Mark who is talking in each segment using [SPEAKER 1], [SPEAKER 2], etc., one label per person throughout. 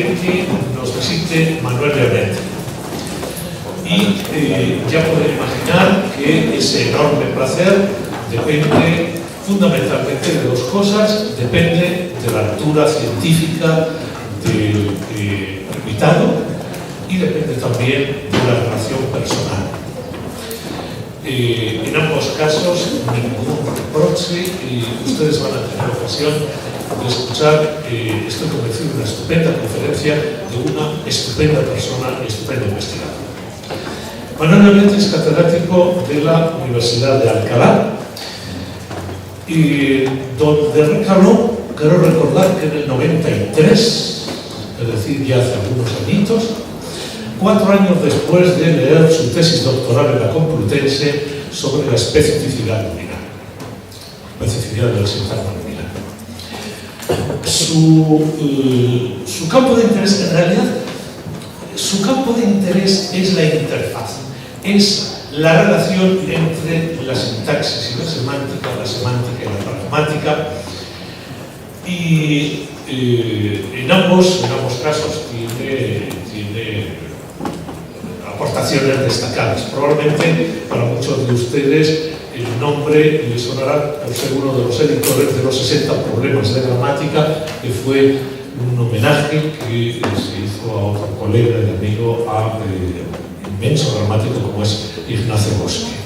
[SPEAKER 1] de que nos visite Manuel Leonetti. Y ya pueden imaginar que ese enorme placer depende fundamentalmente de dos cosas. Depende de la altura científica del invitado y depende también de la relación personal. En ambos casos, ningún reproche, ustedes van a tener ocasión de escuchar, estoy convencido, una estupenda conferencia de una estupenda persona, estupenda investigadora. Manuel Leonetti es catedrático de la Universidad de Alcalá, donde recaló, quiero recordar que en el 93, es decir, ya hace algunos añitos, 4 años después de leer su tesis doctoral en la Complutense sobre la especificidad nominal, especificidad del sintagma nominal. Su campo de interés, en realidad, su campo de interés es la interfaz, es la relación entre la sintaxis y la semántica y la pragmática, y en ambos casos tiene aportaciones destacadas. Probablemente para muchos de ustedes el nombre les sonará por ser uno de los editores de los 60 problemas de gramática, que fue un homenaje que se hizo a otro colega y amigo, a inmenso gramático como es Ignacio Bosque.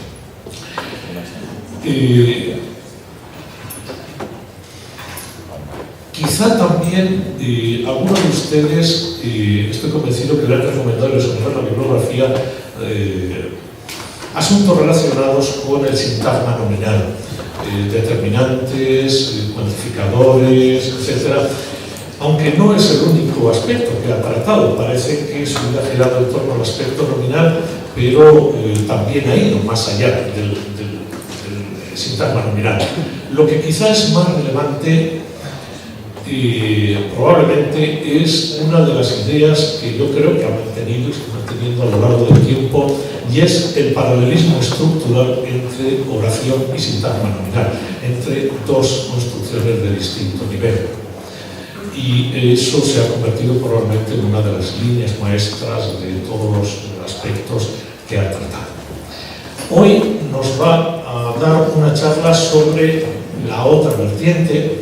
[SPEAKER 1] Quizá también algunos de ustedes, estoy convencido que le han recomendado sobre la bibliografía asuntos relacionados con el sintagma nominal, determinantes, cuantificadores, etc. Aunque no es el único aspecto que ha tratado, parece que su vida ha girado en torno al aspecto nominal, pero también ha ido más allá del sintagma nominal. Lo que quizá es más relevante probablemente es una de las ideas que yo creo que ha mantenido y está manteniendo a lo largo del tiempo, y es el paralelismo estructural entre oración y sintagma nominal, entre dos construcciones de distinto nivel. Y eso se ha convertido probablemente en una de las líneas maestras de todos los aspectos que ha tratado. Hoy nos va a dar una charla sobre la otra vertiente,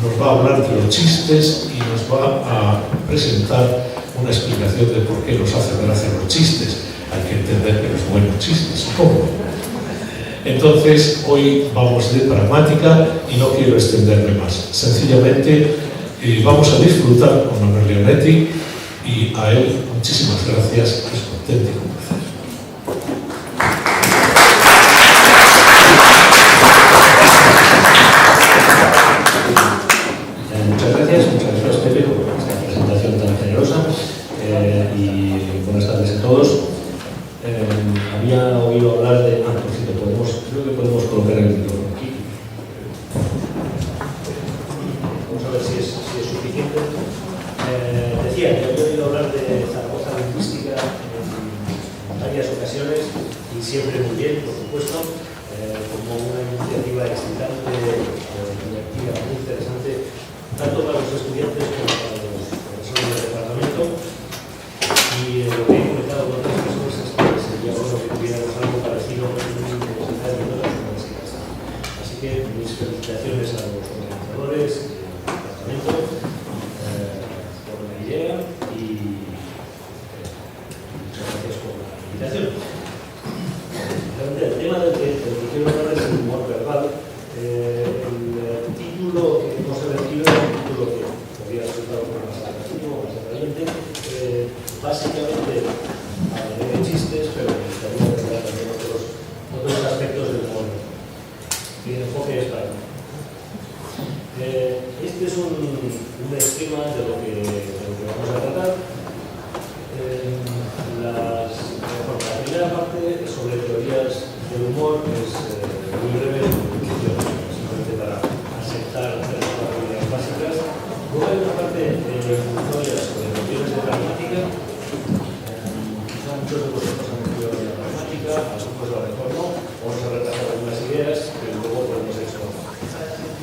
[SPEAKER 1] nos va a hablar de los chistes y nos va a presentar una explicación de por qué nos hace gracia los chistes. Hay que entender que los buenos chistes, ¿cómo? Entonces, hoy vamos de pragmática y no quiero extenderme más. Sencillamente, vamos a disfrutar con Manuel Leonetti, y a él muchísimas gracias, es un auténtico placer.
[SPEAKER 2] Muchas gracias Pepe por esta presentación tan generosa, y buenas tardes a todos. Había oído hablar de... por cierto, creo que podemos colocar el micrófono aquí. Vamos a ver si es suficiente. Decía que había oído hablar de Zaragoza Lingüística en varias ocasiones, y siempre muy bien, por supuesto, como una iniciativa excitante, divertida, muy interesante, tanto para los estudiantes como para los profesores del departamento. Y lo que he comentado con otras personas es que sería bueno que tuviéramos algo parecido en las universidades. Así que mis felicitaciones a los organizadores del departamento por la idea, y muchas gracias por la invitación. El tema del que quiero hablar es el humor verbal. El título que hemos elegido es un título que podría resultar un poco más atractivo, más atrayente. Básicamente hablaré de chistes, pero me gustaría tratar también otros aspectos del humor. Mi enfoque es para mí. Este es un esquema de lo que vamos a tratar. La primera parte sobre teorías del humor es muy breve, simplemente para asentar tres teorías básicas. Luego hay una parte introductoria sobre nociones de gramática. Quizá muchos de vosotros han estudiado la gramática, algunos a lo mejor no. Vamos a retrasar algunas ideas que luego podemos explorar.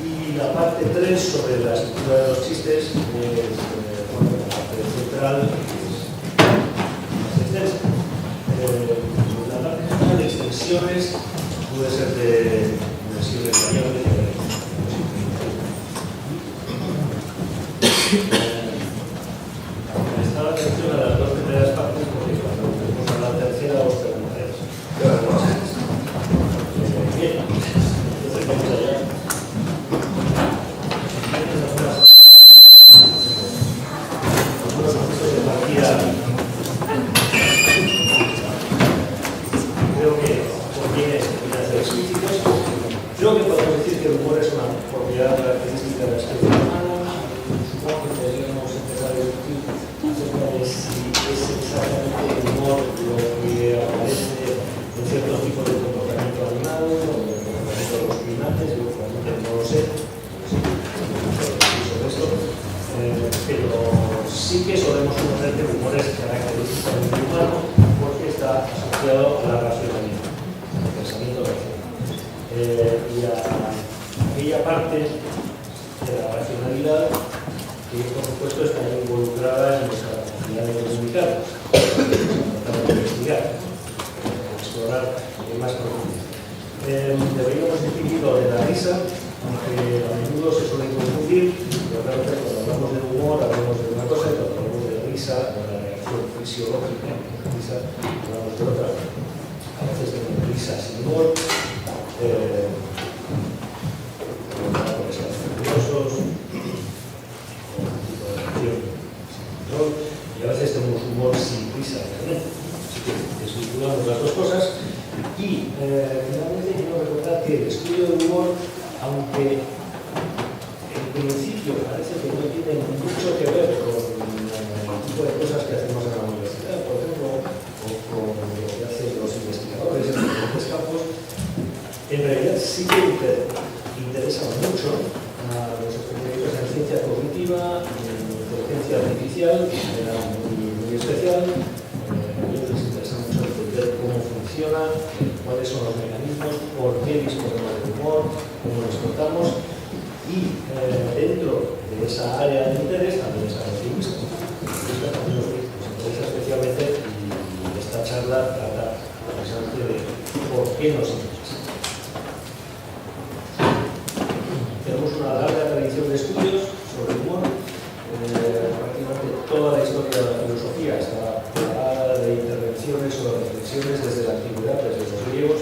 [SPEAKER 2] Y la parte 3 sobre la estructura de los chistes es la parte general es más extensa. La parte general de extensiones puede ser de dimensiones variables. Prestaba atención a las dos primeras partes porque cuando empezamos a la tercera os preguntaréis. Bien, entonces vamos allá. Algunos puntos de partida. Creo que conviene ser explícitos. Creo que podemos decir que el humor es una propiedad característica de la especie humana. Supongo que podríamos empezar a discutir acerca de si es exactamente el humor lo que aparece en cierto tipo de comportamiento animal o en el comportamiento de los primates. Yo realmente no lo sé, sobre esto, pero sí que solemos conocer que el humor es característicamente humano porque está asociado a la racionalidad, al pensamiento racional. Y a aquella parte de la racionalidad que, por supuesto, está involucrada en nuestra capacidad de comunicarnos, tratar de investigar, explorar más profundidad. Deberíamos distinguir lo de la risa, aunque a menudo se suele confundir, pero claro que cuando hablamos de humor hablamos de una cosa y cuando hablamos de risa, de la reacción fisiológica, de risa, hablamos de otra. A veces tenemos risa sin humor, porque son nerviosos, y a veces tenemos humor sin risa realmente. Así que desvinculamos las dos cosas. Y finalmente quiero recordar que el estudio del humor, aunque en principio parece que no tiene mucho que ver con el tipo de cosas que hacemos en la universidad, por ejemplo, o con lo que hacen los investigadores en diferentes campos, en realidad sí que interesa mucho a los especialistas en ciencia cognitiva, en inteligencia artificial, era muy especial. A ellos les interesa mucho entender cómo funciona, cuáles son los mecanismos, por qué disponemos del humor, cómo lo explotamos. Y dentro de esa área de interés también está el lingüista. También nos interesa especialmente y esta charla trata precisamente de por qué nos interesa. Tenemos una larga tradición de estudios sobre el humor. Prácticamente toda la historia de la filosofía está plagada de intervenciones o de reflexiones desde la antigüedad, desde los griegos,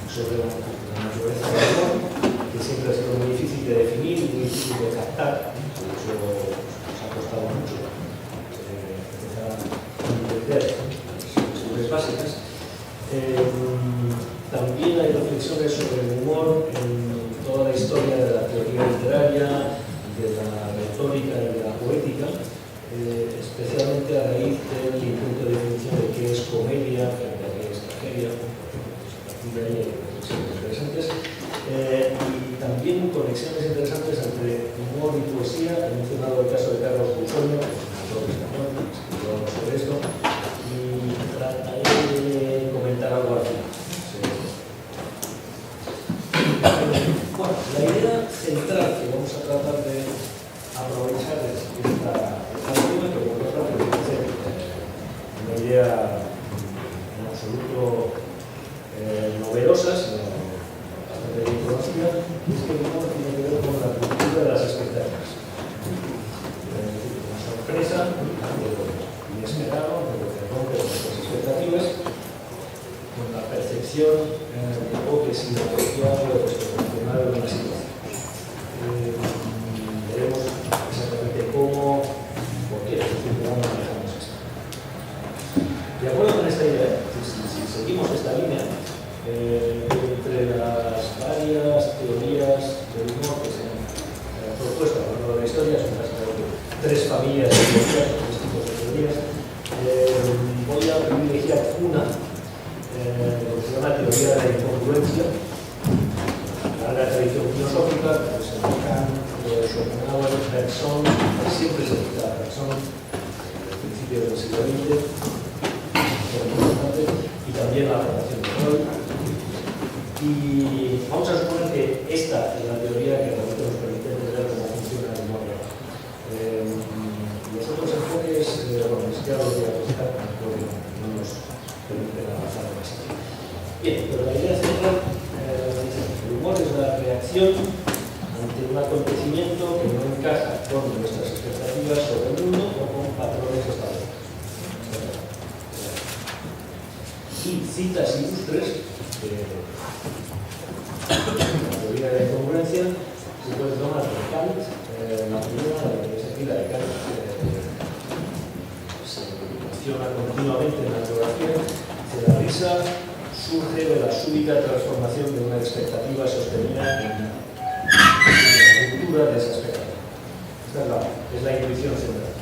[SPEAKER 2] sobre la naturaleza del humor, que siempre ha sido muy difícil de definir y muy difícil de captar. De hecho, nos ha costado mucho empezar a entender las cuestiones básicas. También hay reflexiones sobre el humor en toda la historia de la teoría literaria, de la retórica y de la poética, especialmente a raíz del intento de definición de qué es comedia frente a qué es tragedia. A partir de ahí hay reflexiones interesantes. Y también conexiones interesantes entre humor y poesía. He mencionado el caso de Carlos Busonio, autor español, escribió sobre esto, y trataré de comentar algo al final. Bueno, la idea central que vamos a tratar de aprovechar es esta última, que por otra me parece una idea en absoluto novedosa, sino bastante bien conocida, y es que el humor tiene que ver con la cultura de las expectativas. Una sorpresa, algo inesperado, algo que rompe nuestras expectativas, con la percepción de algo que es inapropiado o desproporcionado en una situación. Veremos exactamente cómo, por qué, cómo manejamos esto. De acuerdo con esta idea, si seguimos esta línea, entre las varias teorías del humor que se han propuesto a lo largo de la historia, son básicamente tres familias de teorías, tres tipos de teorías, voy a privilegiar una, lo que se llama teoría de la incongruencia. La tradición filosófica, pues en Kant, Schopenhauer, Bergson, siempre se cita a Bergson, al principio del siglo XX, y también la formación de Freud. Y vamos a suponer que esta es la teoría que realmente nos permite entender cómo funciona el humor. Los otros enfoques demasiado diagnosticar, creo que no nos permite avanzar demasiado. Bien, pero la idea central, el humor es la reacción ante un acontecimiento que no encaja con nuestras expectativas sobre el mundo o con patrones establecidos. Y citas ilustres la teoría de la incongruencia se puede tomar de Kant. La primera, la que es aquí, la de Kant, se menciona continuamente en la biografía, que la risa surge de la súbita transformación de una expectativa sostenida en la ruptura de esa expectativa. Esta es la intuición central.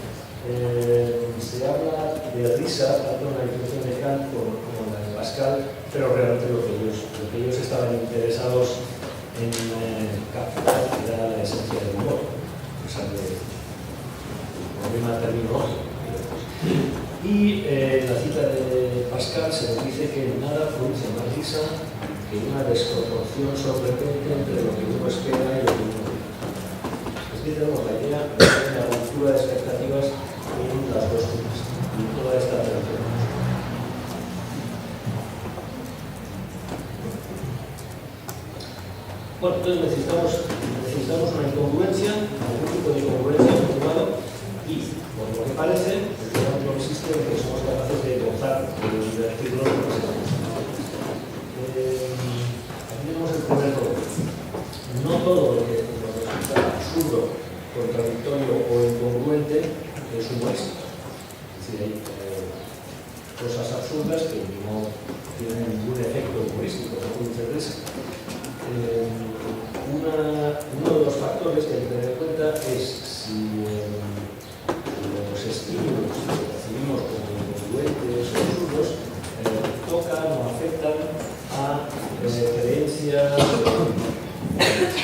[SPEAKER 2] Se habla de risa, tanto en la intuición de Kant como en la de Pascal, pero realmente lo que ellos estaban interesados en captar era la esencia del humor, o sea, del problema terminológico. Y en la cita de Pascal se nos dice que nada produce más risa que una desproporción sorprendente entre lo que uno espera y lo que uno ve. Es que tenemos la idea de la ruptura de expectativas en las dos cosas, y toda esta relación. Bueno, entonces necesitamos una incongruencia, algún tipo de incongruencia continuada, y por lo que parece, el problema no existe en que somos capaces de gozar, de divertirnos con ese problema. Aquí tenemos el primer problema. No todo lo que nos resulta absurdo, contradictorio o incongruente es humorístico. Es decir, hay cosas absurdas que no tienen ningún efecto humorístico, no producen risa. Uno de los factores que hay que tener en cuenta es si los estímulos que recibimos como incongruentes o absurdos tocan o afectan a creencias,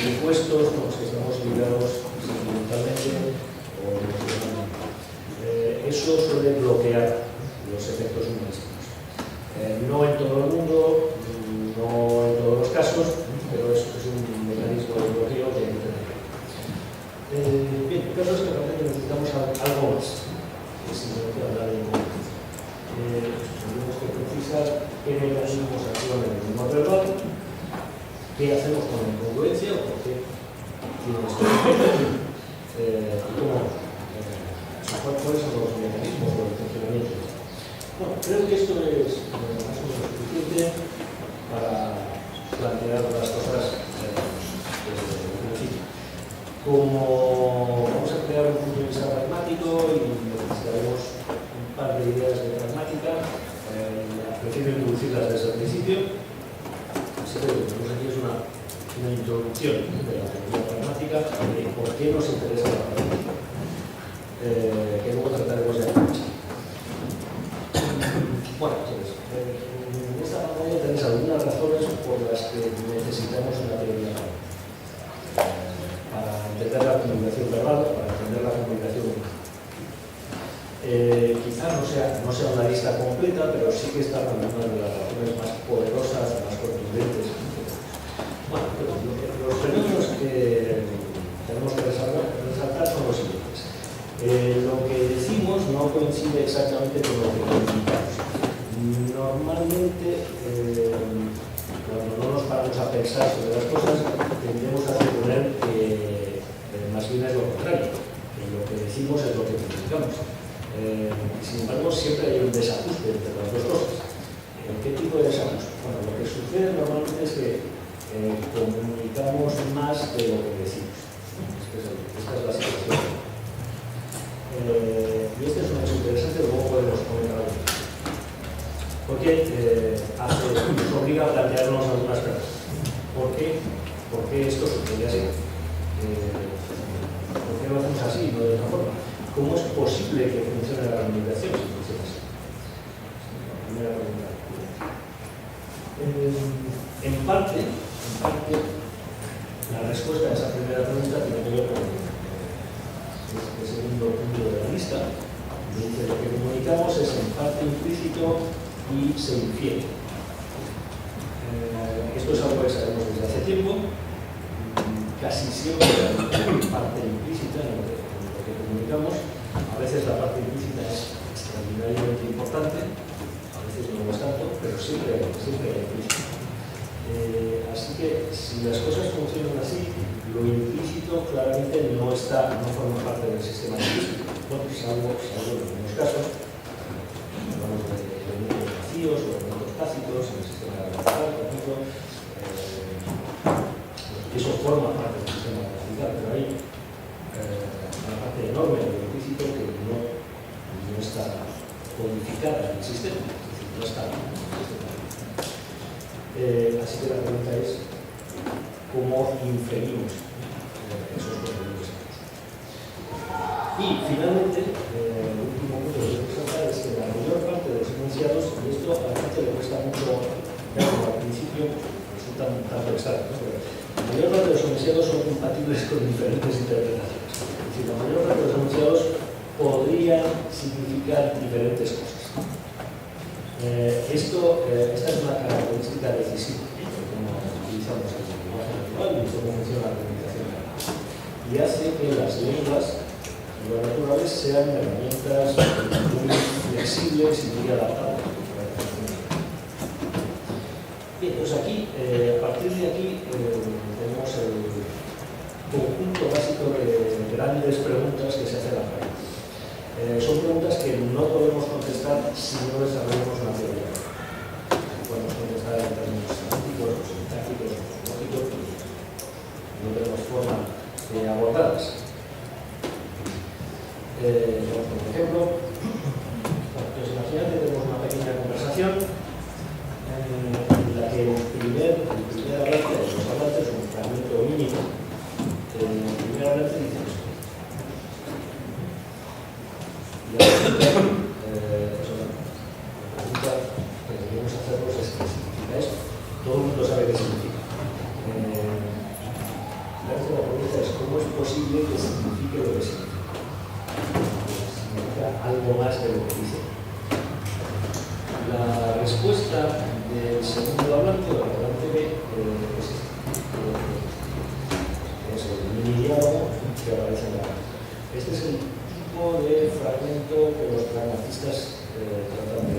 [SPEAKER 2] impuestos con los que estamos ligados sentimentalmente o emocionalmente. Eso suele bloquear los efectos humorísticos. No en todo el mundo, no en todos los casos, pero es un mecanismo de bloqueo que hay que tener. Bien, el caso es que realmente necesitamos algo más que simplemente hablar de incongruencia. Tenemos que precisar qué mecanismos actúan en el humor verbal, qué hacemos con la incongruencia o por qué tiene este efecto, y cuáles son los mecanismos de funcionamiento. Bueno, creo que esto es más o menos suficiente para plantear las cosas desde el principio. Como vamos a crear un punto de vista pragmático y necesitaremos un par de ideas de pragmática, prefiero introducirlas desde el principio. Así que lo que tenemos aquí es una introducción de la teoría pragmática de por qué nos interesa la pragmática, que luego trataremos de aprovechar. Bueno, entonces, en esta pantalla tenéis algunas razones por las que necesitamos una teoría para entender la comunicación verbal, para entender la comunicación humana. Quizá no sea una lista completa, pero sí que están algunas de las razones más poderosas, más contundentes. Bueno, los fenómenos que tenemos que resaltar son los siguientes. Lo que decimos no coincide exactamente con lo que comunicamos. Normalmente, cuando no nos paramos a pensar sobre las cosas, tendemos a suponer que más bien es lo contrario, que lo que decimos es lo que comunicamos. Sin embargo, siempre hay un desajuste entre las dos cosas. ¿Qué tipo de desajuste? Bueno, lo que sucede normalmente es que comunicamos más de lo que decimos. Esta es la situación. Y este es un hecho interesante, luego podemos comentar algo. Porque nos obliga a plantearnos algunas preguntas. ¿Por qué esto sucede así? ¿Por qué lo hacemos así y no de otra forma? ¿Cómo es posible que funcione la comunicación si funciona así? La primera pregunta. En parte, la respuesta a esa primera pregunta tiene que ver con este segundo punto de la lista. Dice, lo que comunicamos es en parte implícito y se infiere. Esto es algo que sabemos desde hace tiempo. Casi siempre hay parte implícita en lo que comunicamos. A veces la parte implícita es extraordinariamente siempre hay implícito. Así que si las cosas funcionan así, lo implícito claramente no forma parte del sistema lingüístico, bueno, salvo en algunos casos, hablamos de elementos vacíos o elementos tácitos en el sistema gramatical, por ejemplo, eso forma parte del sistema gramatical, pero hay una parte enorme del implícito que no está codificada en el sistema, es decir, no está en el sistema. Así que la pregunta es cómo inferimos esos contenidos. Y finalmente, el último punto que quiero resaltar es que la mayor parte de los enunciados, y esto a la gente le cuesta mucho verlo al principio, resulta un tanto extraño, ¿no? Pero la mayor parte de los enunciados son compatibles con diferentes interpretaciones. Es decir, la mayor parte de los enunciados podrían significar diferentes cosas. Esta es una característica decisiva de cómo utilizamos el lenguaje natural y cómo funciona la comunicación verbal. Y hace que las lenguas naturales sean herramientas muy flexibles y muy adaptables. Bien, pues aquí, a partir de aquí, tenemos el conjunto básico de grandes preguntas que se hacen a la práctica. Son preguntas que no podemos contestar si no desarrollamos una teoría. Podemos contestar en términos semánticos, sintácticos, lógicos, no tenemos forma de abordarlas. Por ejemplo, pues imaginad que tenemos una pequeña conversación en la que el primer hablante de los hablantes, un fragmento mínimo, el primer hablante dice esto. Y la pregunta que debemos hacernos es ¿qué significa esto? Todo el mundo sabe qué significa. La pregunta es ¿cómo es posible que signifique lo que significa? Significa algo más de lo que dice. La respuesta del segundo hablante o del hablante B es el mini diálogo que aparece en la gráfica. Este es el tipo de fragmento que los pragmatistas tratan de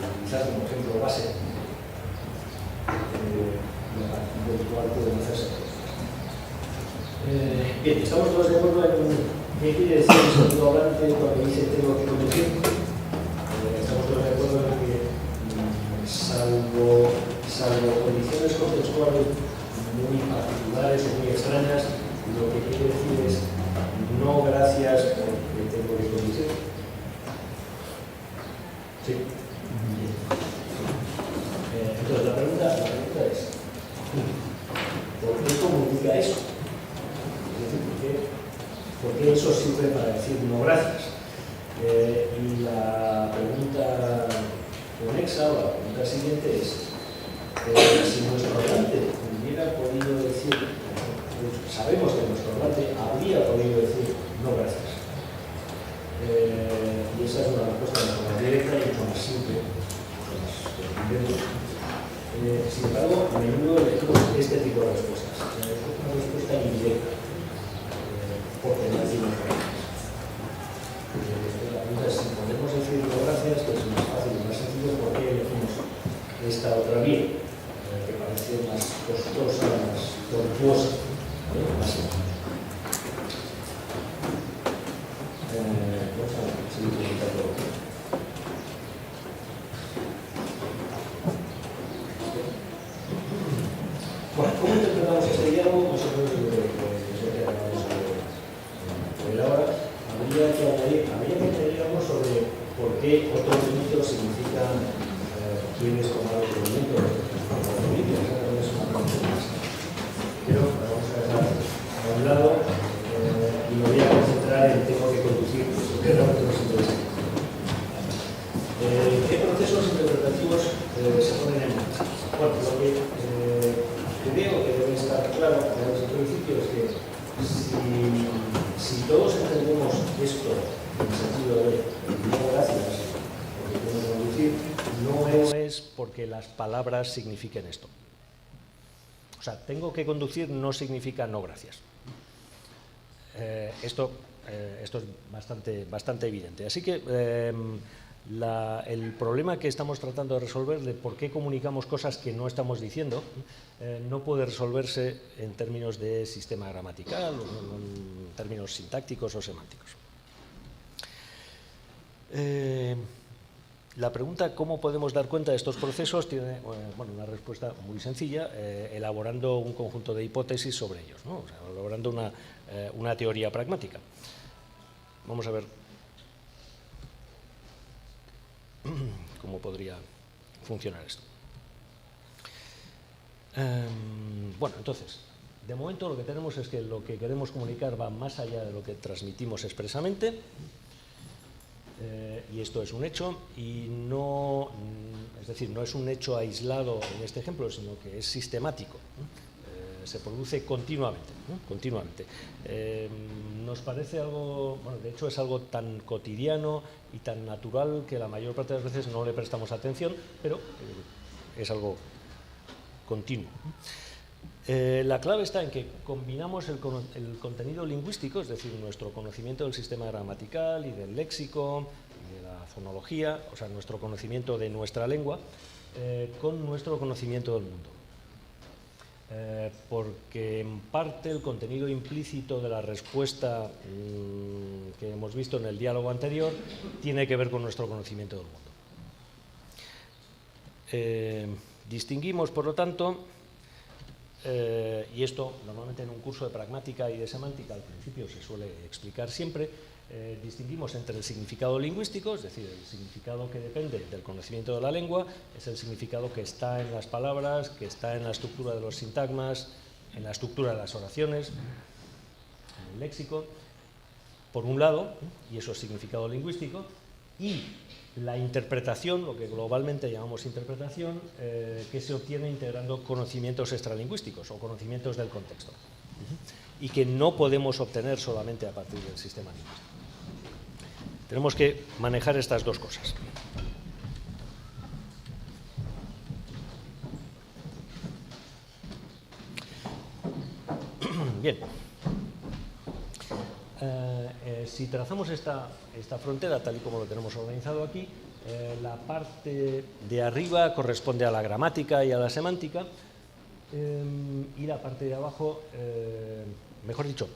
[SPEAKER 2] utilizar como ejemplo base del cual pueden hacerse cosas. Bien, estamos todos de acuerdo en qué quiere decir el segundo hablante cuando dice tengo que conducir. Estamos todos de acuerdo en que salvo condiciones contextuales muy particulares o muy extrañas, lo que quiere decir es no gracias porque tengo que conducir. Sí. Entonces la pregunta es ¿por qué comunica eso? Es decir, ¿por qué eso sirve para decir no gracias? Y la pregunta conexa o la pregunta siguiente es si nuestro hablante hubiera podido decir, sabemos que nuestro hablante habría podido decir no gracias. Y esa es una respuesta mucho más directa y mucho más simple, mucho más contundente. Sin embargo, a menudo elegimos este tipo de respuestas. Es una respuesta indirecta, porque no decimos gracias. La pregunta es si podemos decir no gracias, que es más fácil y más sencillo, ¿por qué elegimos esta otra vía? Que parece más costosa, más tortuosa, más sencilla. Vamos a seguir preguntando. Bueno, ¿cómo interpretamos este diálogo? Nosotros lo que acabamos de ver ahora, habría que añadir algo sobre por qué otros límites significan quiénes tomar el movimiento. Es una pregunta más. Pero vamos a dejar a un lado y me voy a concentrar en tengo que conducir, porque realmente nos interesa. ¿Qué procesos interpretativos se ponen en marcha? Bueno, lo que creo que debe estar claro desde el principio es que si todos entendemos esto en el sentido de no gracias porque tengo que conducir, no es porque las palabras signifiquen esto. O sea, tengo que conducir no significa no gracias. Esto es bastante evidente. Así que
[SPEAKER 3] el problema que estamos tratando de resolver de por qué comunicamos cosas que no estamos diciendo no puede resolverse en términos de sistema gramatical o en términos sintácticos o semánticos. La pregunta ¿cómo podemos dar cuenta de estos procesos? Tiene una respuesta muy sencilla, elaborando un conjunto de hipótesis sobre ellos, ¿no? O sea, elaborando una teoría pragmática. Vamos a ver cómo podría funcionar esto. Bueno, entonces, de momento lo que tenemos es que lo que queremos comunicar va más allá de lo que transmitimos expresamente, y esto es un hecho, y no, es decir, no es un hecho aislado en este ejemplo, sino que es sistemático. Se produce continuamente. Nos parece algo, bueno, de hecho es algo tan cotidiano y tan natural que la mayor parte de las veces no le prestamos atención, pero es algo continuo. La clave está en que combinamos el contenido lingüístico, es decir, nuestro conocimiento del sistema gramatical y del léxico, y de la fonología, o sea, nuestro conocimiento de nuestra lengua, con nuestro conocimiento del mundo. Porque en parte el contenido implícito de la respuesta que hemos visto en el diálogo anterior tiene que ver con nuestro conocimiento del mundo. Distinguimos, por lo tanto, y esto normalmente en un curso de pragmática y de semántica al principio se suele explicar siempre, distinguimos entre el significado lingüístico, es decir, el significado que depende del conocimiento de la lengua, es el significado que está en las palabras, que está en la estructura de los sintagmas, en la estructura de las oraciones, en el léxico, por un lado, y eso es significado lingüístico, y la interpretación, lo que globalmente llamamos interpretación, que se obtiene integrando conocimientos extralingüísticos o conocimientos del contexto, y que no podemos obtener solamente a partir del sistema lingüístico. Tenemos que manejar estas dos cosas. Bien. Si trazamos esta frontera tal y como lo tenemos organizado aquí, la parte de arriba corresponde a la gramática y a la semántica, y la parte de abajo, mejor dicho,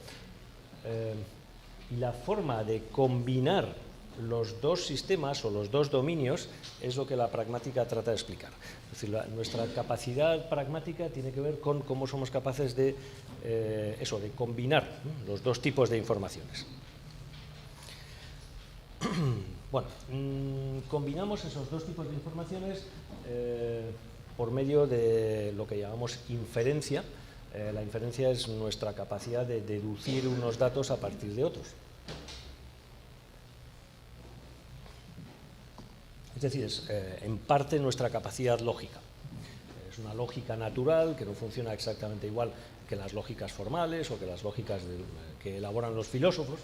[SPEAKER 3] y la forma de combinar los dos sistemas o los dos dominios es lo que la pragmática trata de explicar. Es decir, nuestra capacidad pragmática tiene que ver con cómo somos capaces de de combinar los dos tipos de informaciones. Bueno, combinamos esos dos tipos de informaciones por medio de lo que llamamos inferencia. La inferencia es nuestra capacidad de deducir unos datos a partir de otros. Es decir, es en parte nuestra capacidad lógica. Es una lógica natural que no funciona exactamente igual que las lógicas formales o que las lógicas que elaboran los filósofos,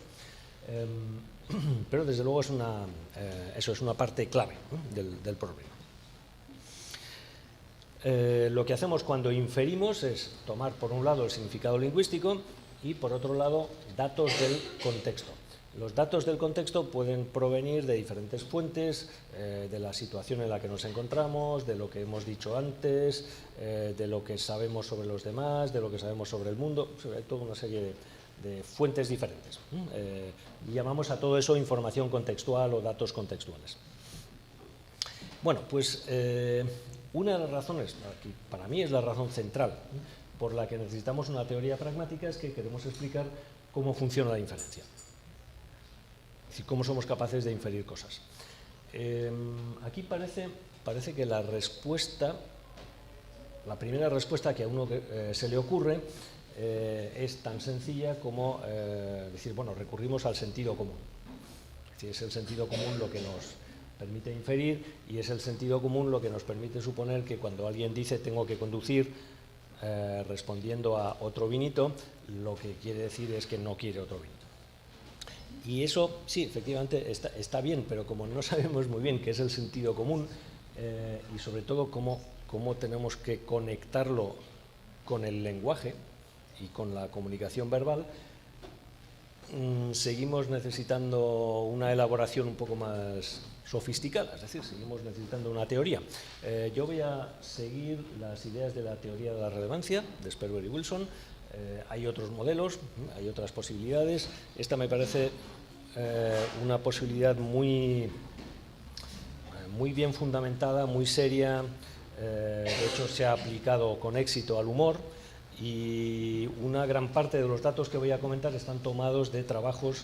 [SPEAKER 3] pero desde luego es una parte clave, ¿no?, del problema. Lo que hacemos cuando inferimos es tomar por un lado el significado lingüístico y por otro lado datos del contexto. Los datos del contexto pueden provenir de diferentes fuentes, de la situación en la que nos encontramos, de lo que hemos dicho antes, de lo que sabemos sobre los demás, de lo que sabemos sobre el mundo, hay toda una serie de fuentes diferentes. Llamamos a todo eso información contextual o datos contextuales. Bueno, pues una de las razones, para mí es la razón central, por la que necesitamos una teoría pragmática, es que queremos explicar cómo funciona la inferencia. Es decir, cómo somos capaces de inferir cosas. Aquí parece que la primera respuesta que a uno se le ocurre es tan sencilla como decir, bueno, recurrimos al sentido común. Es decir, es el sentido común lo que nos permite inferir y es el sentido común lo que nos permite suponer que cuando alguien dice tengo que conducir respondiendo a otro vinito, lo que quiere decir es que no quiere otro vinito. Y eso, sí, efectivamente está bien, pero como no sabemos muy bien qué es el sentido común y sobre todo cómo tenemos que conectarlo con el lenguaje y con la comunicación verbal, seguimos necesitando una elaboración un poco más sofisticada, es decir, seguimos necesitando una teoría. Yo voy a seguir las ideas de la teoría de la relevancia de Sperber y Wilson. Hay otros modelos, hay otras posibilidades. Esta me parece una posibilidad muy bien fundamentada, muy seria. De hecho, se ha aplicado con éxito al humor y una gran parte de los datos que voy a comentar están tomados de trabajos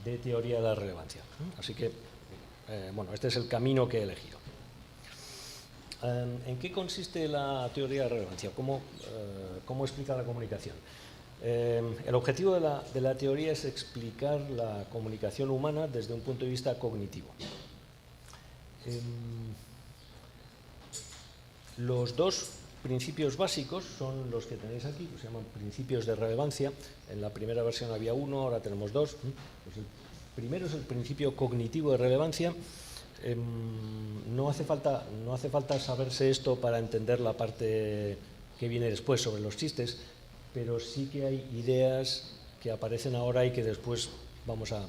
[SPEAKER 3] de teoría de la relevancia. Así que, bueno, este es el camino que he elegido. ¿En qué consiste la teoría de la relevancia? ¿Cómo explica la comunicación? El objetivo de la teoría es explicar la comunicación humana desde un punto de vista cognitivo. Los dos principios básicos son los que tenéis aquí, que se llaman principios de relevancia. En la primera versión había uno, ahora tenemos dos. Pues el primero es el principio cognitivo de relevancia. No hace falta saberse esto para entender la parte que viene después sobre los chistes, pero sí que hay ideas que aparecen ahora y que después vamos a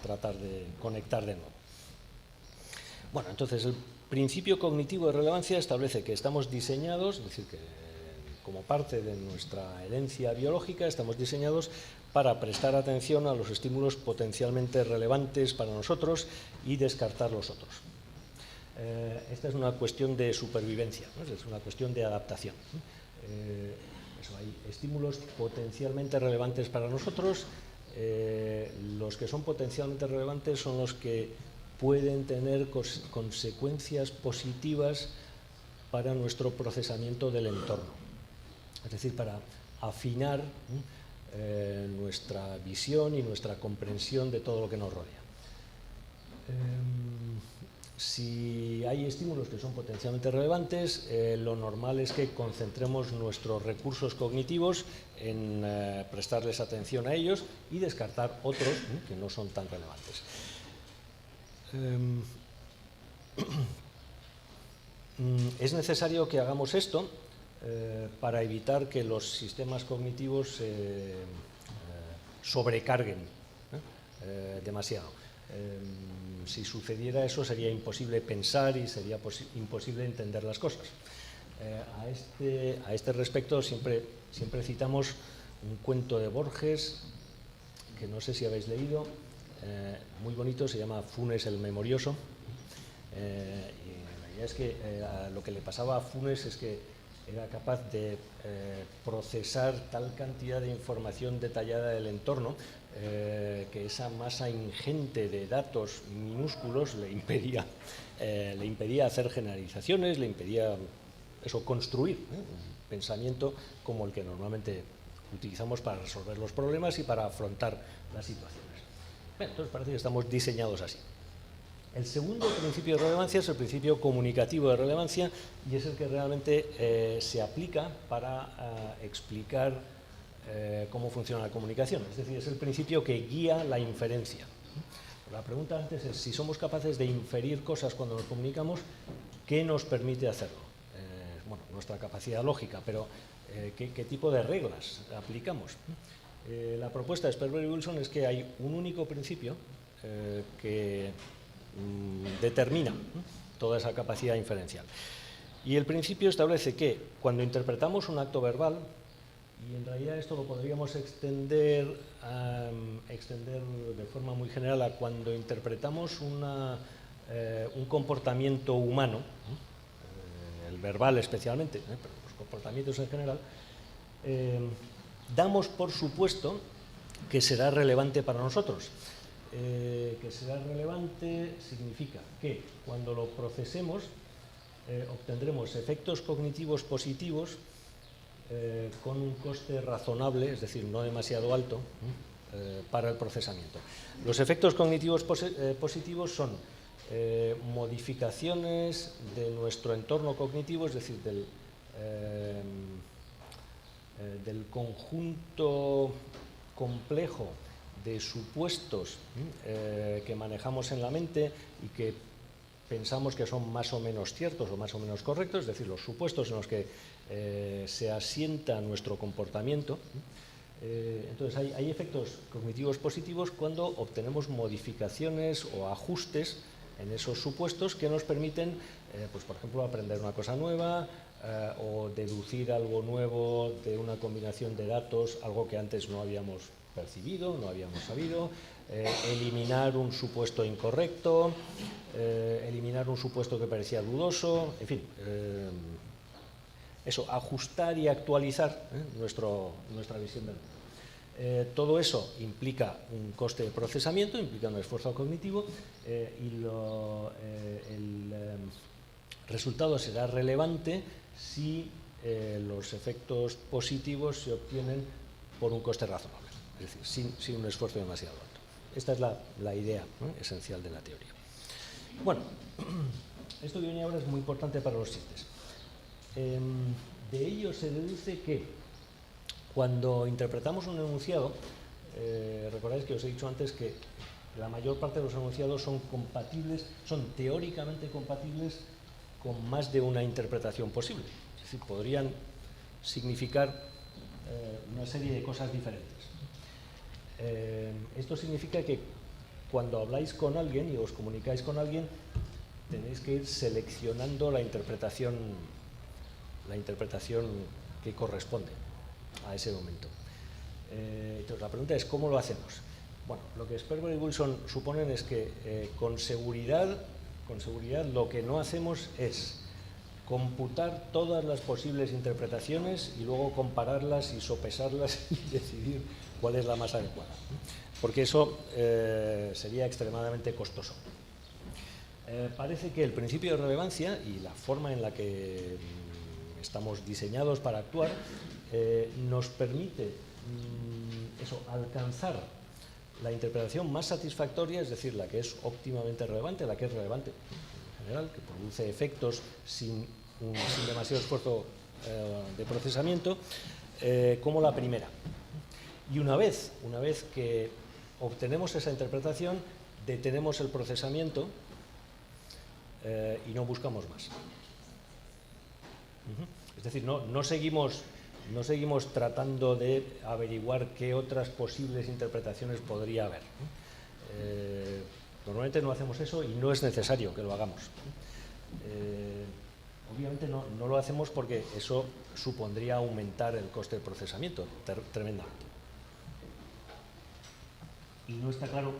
[SPEAKER 3] tratar de conectar de nuevo. Bueno, entonces el principio cognitivo de relevancia establece que estamos diseñados, es decir, que como parte de nuestra herencia biológica estamos diseñados para prestar atención a los estímulos potencialmente relevantes para nosotros y descartar los otros. Esta es una cuestión de supervivencia, ¿no? Es una cuestión de adaptación. Hay estímulos potencialmente relevantes para nosotros. Los que son potencialmente relevantes son los que pueden tener consecuencias positivas para nuestro procesamiento del entorno, es decir, para afinar nuestra visión y nuestra comprensión de todo lo que nos rodea. Si hay estímulos que son potencialmente relevantes, lo normal es que concentremos nuestros recursos cognitivos en prestarles atención a ellos y descartar otros que no son tan relevantes. Es necesario que hagamos esto para evitar que los sistemas cognitivos se sobrecarguen demasiado. Si sucediera eso, sería imposible pensar y sería imposible entender las cosas. A este respecto, siempre citamos un cuento de Borges, que no sé si habéis leído, muy bonito, se llama Funes el Memorioso. Y la idea es que lo que le pasaba a Funes es que era capaz de procesar tal cantidad de información detallada del entorno que esa masa ingente de datos minúsculos le impedía hacer generalizaciones, le impedía construir un pensamiento como el que normalmente utilizamos para resolver los problemas y para afrontar las situaciones. Entonces parece que estamos diseñados así. El segundo principio de relevancia es el principio comunicativo de relevancia y es el que realmente se aplica para explicar cómo funciona la comunicación. Es decir, es el principio que guía la inferencia. La pregunta antes es si somos capaces de inferir cosas cuando nos comunicamos, ¿qué nos permite hacerlo? Bueno, nuestra capacidad lógica, pero ¿qué tipo de reglas aplicamos? La propuesta de Sperber y Wilson es que hay un único principio que determina toda esa capacidad inferencial. Y el principio establece que cuando interpretamos un acto verbal, y en realidad esto lo podríamos extender de forma muy general a cuando interpretamos un comportamiento humano, el verbal especialmente, pero los comportamientos en general, damos por supuesto que será relevante para nosotros. Que será relevante significa que cuando lo procesemos obtendremos efectos cognitivos positivos con un coste razonable, es decir, no demasiado alto, para el procesamiento. Los efectos cognitivos positivos son modificaciones de nuestro entorno cognitivo, es decir, del conjunto complejo de supuestos que manejamos en la mente y que pensamos que son más o menos ciertos o más o menos correctos, es decir, los supuestos en los que se asienta nuestro comportamiento, Entonces, hay efectos cognitivos positivos cuando obtenemos modificaciones o ajustes en esos supuestos que nos permiten, pues, por ejemplo, aprender una cosa nueva o deducir algo nuevo de una combinación de datos, algo que antes no habíamos percibido, no habíamos sabido, eliminar un supuesto incorrecto, eliminar un supuesto que parecía dudoso, en fin, eso, ajustar y actualizar nuestra visión del mundo. Todo eso implica un coste de procesamiento, implica un esfuerzo cognitivo y el resultado será relevante si los efectos positivos se obtienen por un coste razonable, es decir, sin un esfuerzo demasiado alto. Esta es la idea, ¿no?, esencial de la teoría. Bueno, esto que viene ahora es muy importante para los chistes. De ello se deduce que cuando interpretamos un enunciado, recordáis que os he dicho antes que la mayor parte de los enunciados son teóricamente compatibles con más de una interpretación posible. Es decir, podrían significar una serie de cosas diferentes. Esto significa que cuando habláis con alguien y os comunicáis con alguien, tenéis que ir seleccionando la interpretación que corresponde a ese momento. Entonces, la pregunta es, ¿cómo lo hacemos? Bueno, lo que Sperber y Wilson suponen es que con seguridad lo que no hacemos es computar todas las posibles interpretaciones y luego compararlas y sopesarlas y decidir cuál es la más adecuada, porque eso sería extremadamente costoso. Parece que el principio de relevancia y la forma en la que estamos diseñados para actuar nos permite alcanzar la interpretación más satisfactoria, es decir, la que es óptimamente relevante, la que es relevante en general, que produce efectos sin demasiado esfuerzo de procesamiento, como la primera. Y una vez que obtenemos esa interpretación, detenemos el procesamiento y no buscamos más. Es decir, no seguimos tratando de averiguar qué otras posibles interpretaciones podría haber. Normalmente no hacemos eso y no es necesario que lo hagamos. Obviamente no lo hacemos porque eso supondría aumentar el coste de procesamiento tremendamente. Y no está claro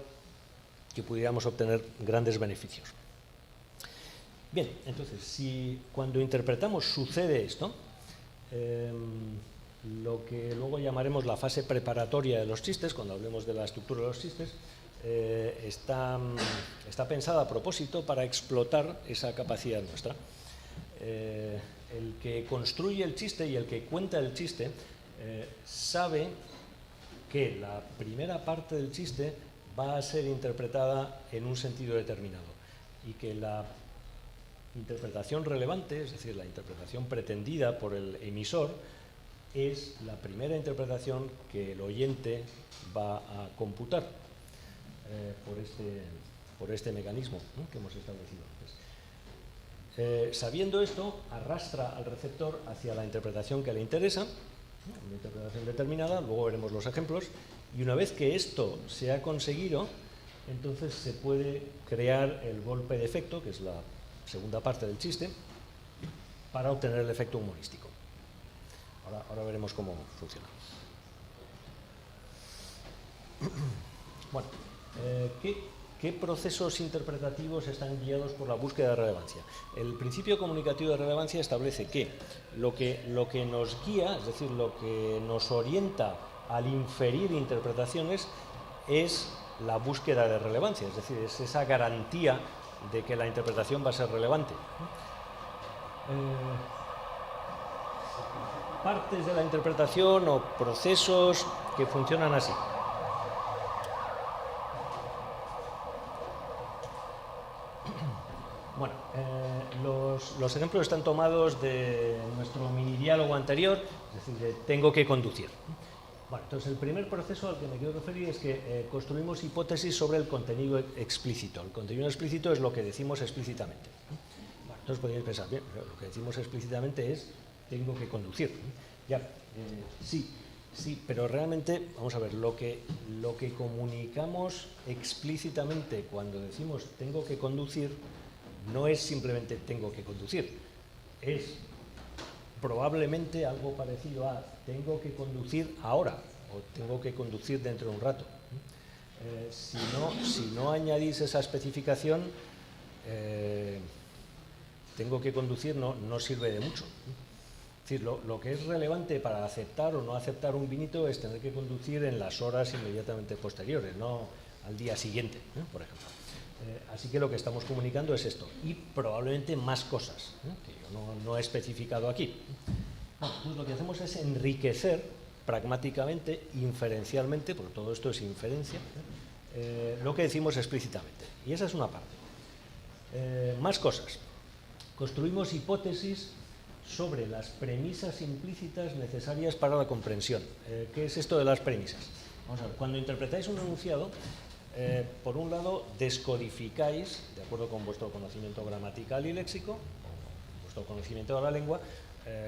[SPEAKER 3] que pudiéramos obtener grandes beneficios. Bien, entonces, si cuando interpretamos sucede esto, lo que luego llamaremos la fase preparatoria de los chistes, cuando hablemos de la estructura de los chistes, está pensada a propósito para explotar esa capacidad nuestra. El que construye el chiste y el que cuenta el chiste sabe que la primera parte del chiste va a ser interpretada en un sentido determinado y que la interpretación relevante, es decir, la interpretación pretendida por el emisor, es la primera interpretación que el oyente va a computar por este mecanismo, ¿no?, que hemos establecido antes. Sabiendo esto, arrastra al receptor hacia la interpretación que le interesa, una interpretación determinada, luego veremos los ejemplos, y una vez que esto se ha conseguido, entonces se puede crear el golpe de efecto, que es la segunda parte del chiste, para obtener el efecto humorístico. Ahora veremos cómo funciona. Bueno, ¿qué procesos interpretativos están guiados por la búsqueda de relevancia? El principio comunicativo de relevancia establece que lo que nos guía, es decir, lo que nos orienta al inferir interpretaciones, es la búsqueda de relevancia, es decir, es esa garantía de que la interpretación va a ser relevante. Partes de la interpretación o procesos que funcionan así. Bueno, los ejemplos están tomados de nuestro mini diálogo anterior, es decir, de tengo que conducir. Bueno, entonces el primer proceso al que me quiero referir es que construimos hipótesis sobre el contenido explícito. El contenido explícito es lo que decimos explícitamente. Bueno, entonces podríais pensar, bien, lo que decimos explícitamente es tengo que conducir. Ya, sí, Sí, pero realmente, vamos a ver, lo que comunicamos explícitamente cuando decimos tengo que conducir no es simplemente tengo que conducir, es probablemente algo parecido a tengo que conducir ahora o tengo que conducir dentro de un rato. Si no añadís esa especificación, tengo que conducir no sirve de mucho. Es decir, lo que es relevante para aceptar o no aceptar un vinito es tener que conducir en las horas inmediatamente posteriores, no al día siguiente, por ejemplo. Así que lo que estamos comunicando es esto, y probablemente más cosas, que yo no he especificado aquí. Bueno, pues lo que hacemos es enriquecer pragmáticamente, inferencialmente, porque todo esto es inferencia, lo que decimos explícitamente. Y esa es una parte. Más cosas. Construimos hipótesis sobre las premisas implícitas necesarias para la comprensión. ¿Qué es esto de las premisas? Vamos a ver, cuando interpretáis un enunciado, por un lado, descodificáis, de acuerdo con vuestro conocimiento gramatical y léxico, o vuestro conocimiento de la lengua,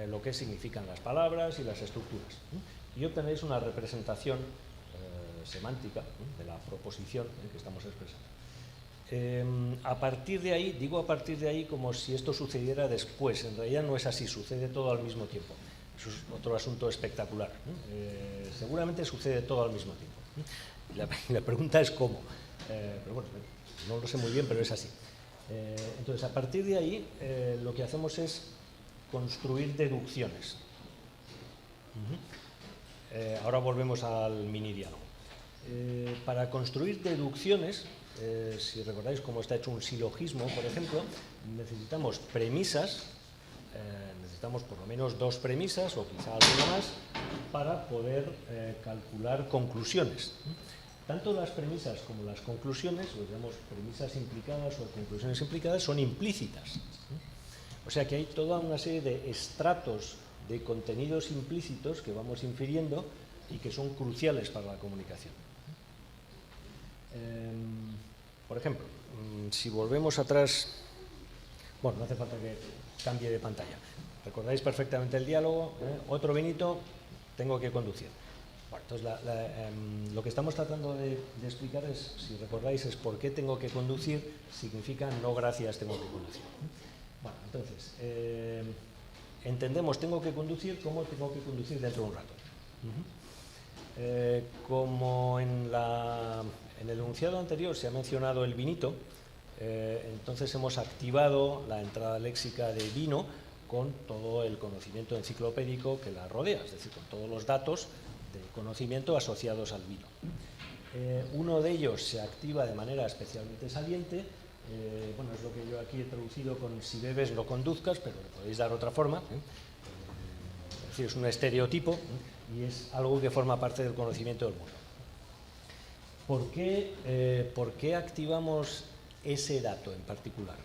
[SPEAKER 3] lo que significan las palabras y las estructuras. Y obtenéis una representación semántica de la proposición que estamos expresando. A partir de ahí, digo a partir de ahí como si esto sucediera después, en realidad no es así, sucede todo al mismo tiempo. Eso es otro asunto espectacular. Seguramente sucede todo al mismo tiempo. La pregunta es cómo. Pero bueno, no lo sé muy bien, pero es así. Entonces, a partir de ahí, lo que hacemos es construir deducciones. Ahora volvemos al mini diálogo. Para construir deducciones, si recordáis cómo está hecho un silogismo, por ejemplo, necesitamos premisas, necesitamos por lo menos 2 premisas o quizá alguna más para poder calcular conclusiones. Tanto las premisas como las conclusiones, o digamos premisas implicadas o conclusiones implicadas, son implícitas. O sea que hay toda una serie de estratos de contenidos implícitos que vamos infiriendo y que son cruciales para la comunicación. Por ejemplo, si volvemos atrás, bueno, no hace falta que cambie de pantalla. Recordáis perfectamente el diálogo, otro vinito, tengo que conducir. Bueno, entonces lo que estamos tratando de explicar es, si recordáis, es por qué tengo que conducir, significa no gracias, tengo que conducir. Bueno, entonces, entendemos tengo que conducir como tengo que conducir dentro de un rato. Como en el enunciado anterior se ha mencionado el vinito, entonces hemos activado la entrada léxica de vino con todo el conocimiento enciclopédico que la rodea, es decir, con todos los datos de conocimiento asociados al vino. Uno de ellos se activa de manera especialmente saliente, bueno, es lo que yo aquí he traducido con si bebes no conduzcas, pero le podéis dar otra forma. Es decir, es un estereotipo y es algo que forma parte del conocimiento del mundo. ¿Por qué activamos ese dato en particular?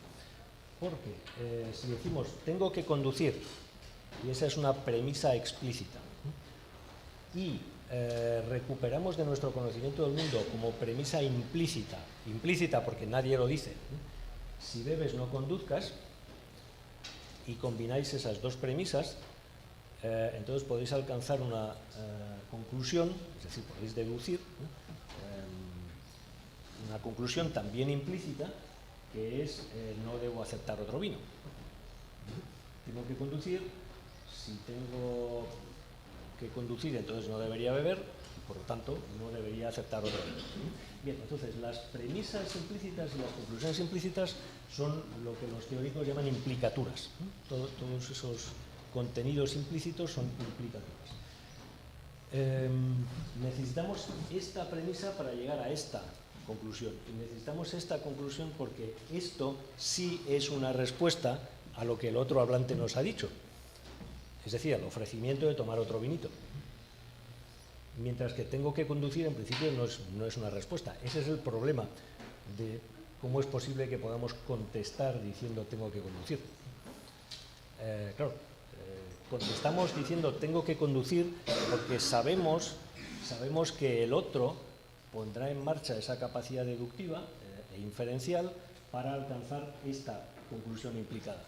[SPEAKER 3] Porque si decimos tengo que conducir, y esa es una premisa explícita, y recuperamos de nuestro conocimiento del mundo como premisa implícita porque nadie lo dice, si bebes no conduzcas, y combináis esas 2 premisas, entonces podéis alcanzar una conclusión, es decir, podéis deducir una conclusión también implícita, que es no debo aceptar otro vino. Tengo que conducir, si tengo que conducir entonces no debería beber, y por lo tanto no debería aceptar otro vino. Bien, entonces las premisas implícitas y las conclusiones implícitas son lo que los teóricos llaman implicaturas. Todos esos contenidos implícitos son implicaturas. Necesitamos esta premisa para llegar a esta conclusión. Y necesitamos esta conclusión porque esto sí es una respuesta a lo que el otro hablante nos ha dicho. Es decir, al ofrecimiento de tomar otro vinito. Mientras que tengo que conducir, en principio, no es una respuesta. Ese es el problema de cómo es posible que podamos contestar diciendo tengo que conducir. Claro, contestamos diciendo tengo que conducir porque sabemos que el otro pondrá en marcha esa capacidad deductiva e inferencial para alcanzar esta conclusión implicada.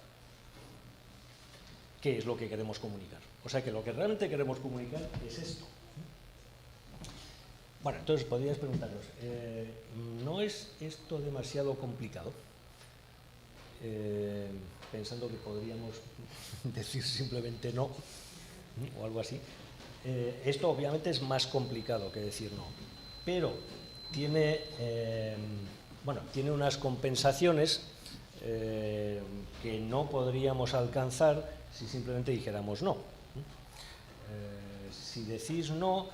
[SPEAKER 3] ¿Qué es lo que queremos comunicar? O sea que lo que realmente queremos comunicar es esto. Bueno, entonces podríais preguntaros, ¿no es esto demasiado complicado? Pensando que podríamos decir simplemente no, o algo así. Esto obviamente es más complicado que decir no, pero tiene, tiene unas compensaciones que no podríamos alcanzar si simplemente dijéramos no. Si decís no,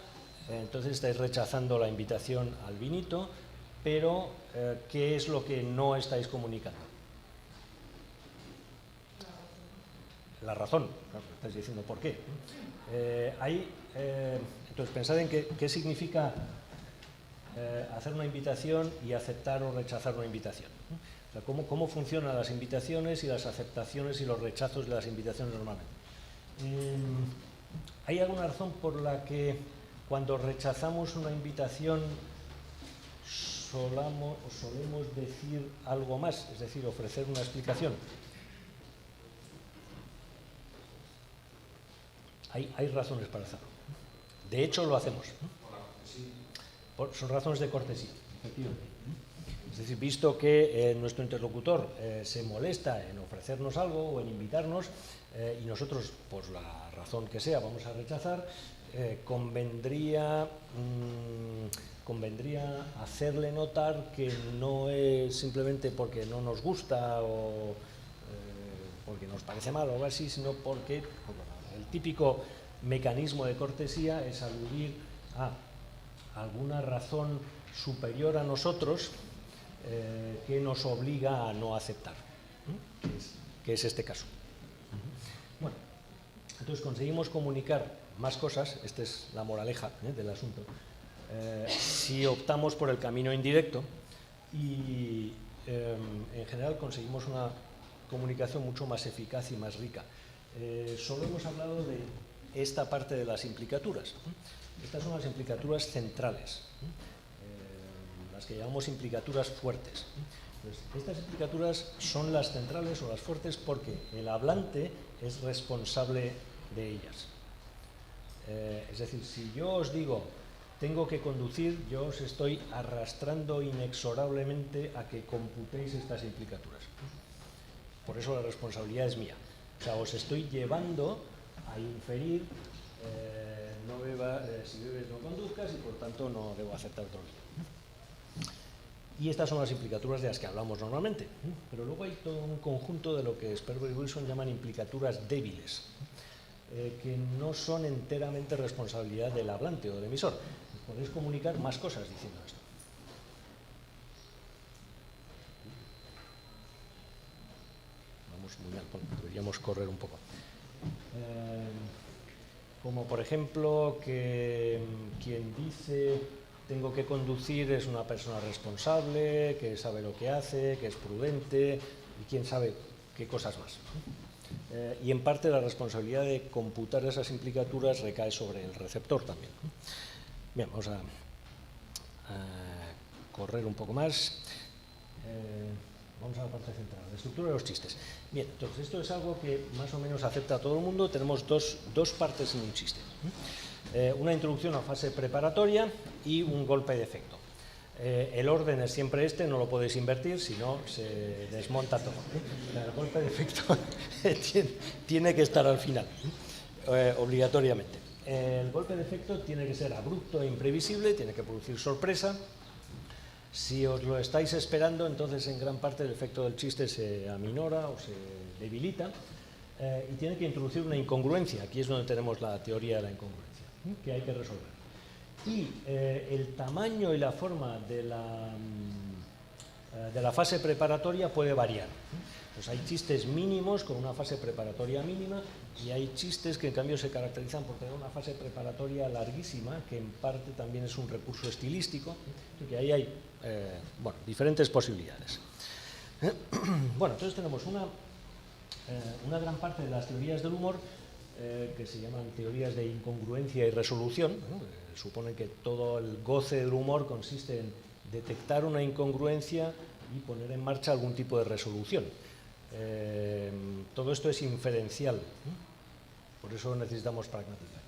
[SPEAKER 3] entonces estáis rechazando la invitación al vinito, pero ¿qué es lo que no estáis comunicando? La razón. Claro, estáis diciendo por qué. Entonces pensad en qué significa hacer una invitación y aceptar o rechazar una invitación. O sea, cómo funcionan las invitaciones y las aceptaciones y los rechazos de las invitaciones normalmente. ¿Hay alguna razón por la que cuando rechazamos una invitación solemos decir algo más, es decir, ofrecer una explicación? Hay razones para hacerlo. De hecho, lo hacemos. Son razones de cortesía, efectivamente. Es decir, visto que nuestro interlocutor se molesta en ofrecernos algo o en invitarnos y nosotros, por la razón que sea, vamos a rechazar, convendría hacerle notar que no es simplemente porque no nos gusta o porque nos parece mal o algo así, sino porque el típico mecanismo de cortesía es aludir a alguna razón superior a nosotros que nos obliga a no aceptar, que es este caso. Bueno, entonces conseguimos comunicar más cosas, esta es la moraleja del asunto, si optamos por el camino indirecto y en general conseguimos una comunicación mucho más eficaz y más rica. Solo hemos hablado de esta parte de las implicaturas. Estas son las implicaturas centrales, las que llamamos implicaturas fuertes. Entonces, estas implicaturas son las centrales o las fuertes porque el hablante es responsable de ellas. Es decir, si yo os digo tengo que conducir, yo os estoy arrastrando inexorablemente a que computéis estas implicaturas. Por eso la responsabilidad es mía. O sea, os estoy llevando a inferir si bebes no conduzcas y por tanto no debo aceptar otro vino. Y estas son las implicaturas de las que hablamos normalmente. Pero luego hay todo un conjunto de lo que Sperber y Wilson llaman implicaturas débiles, que no son enteramente responsabilidad del hablante o del emisor. Podéis comunicar más cosas diciendo esto. Vamos muy mal, deberíamos correr un poco. Como por ejemplo que quien dice tengo que conducir es una persona responsable, que sabe lo que hace, que es prudente y quién sabe qué cosas más. Y en parte la responsabilidad de computar esas implicaturas recae sobre el receptor también. Bien, vamos a correr un poco más. Vamos a la parte central, la estructura de los chistes. Bien, entonces esto es algo que más o menos afecta a todo el mundo. Tenemos dos partes en un chiste. Una introducción a fase preparatoria y un golpe de efecto. El orden es siempre este, no lo podéis invertir, si no se desmonta todo. El golpe de efecto tiene que estar al final, obligatoriamente. El golpe de efecto tiene que ser abrupto e imprevisible, tiene que producir sorpresa. Si os lo estáis esperando, entonces en gran parte el efecto del chiste se aminora o se debilita y tiene que introducir una incongruencia. Aquí es donde tenemos la teoría de la incongruencia, que hay que resolver. Y el tamaño y la forma de la fase preparatoria puede variar. Pues hay chistes mínimos con una fase preparatoria mínima y hay chistes que en cambio se caracterizan por tener una fase preparatoria larguísima, que en parte también es un recurso estilístico, y que ahí hay diferentes posibilidades. Bueno, entonces tenemos una gran parte de las teorías del humor que se llaman teorías de incongruencia y resolución, ¿no? Suponen que todo el goce del humor consiste en detectar una incongruencia y poner en marcha algún tipo de resolución. Todo esto es inferencial, por eso necesitamos pragmatizar.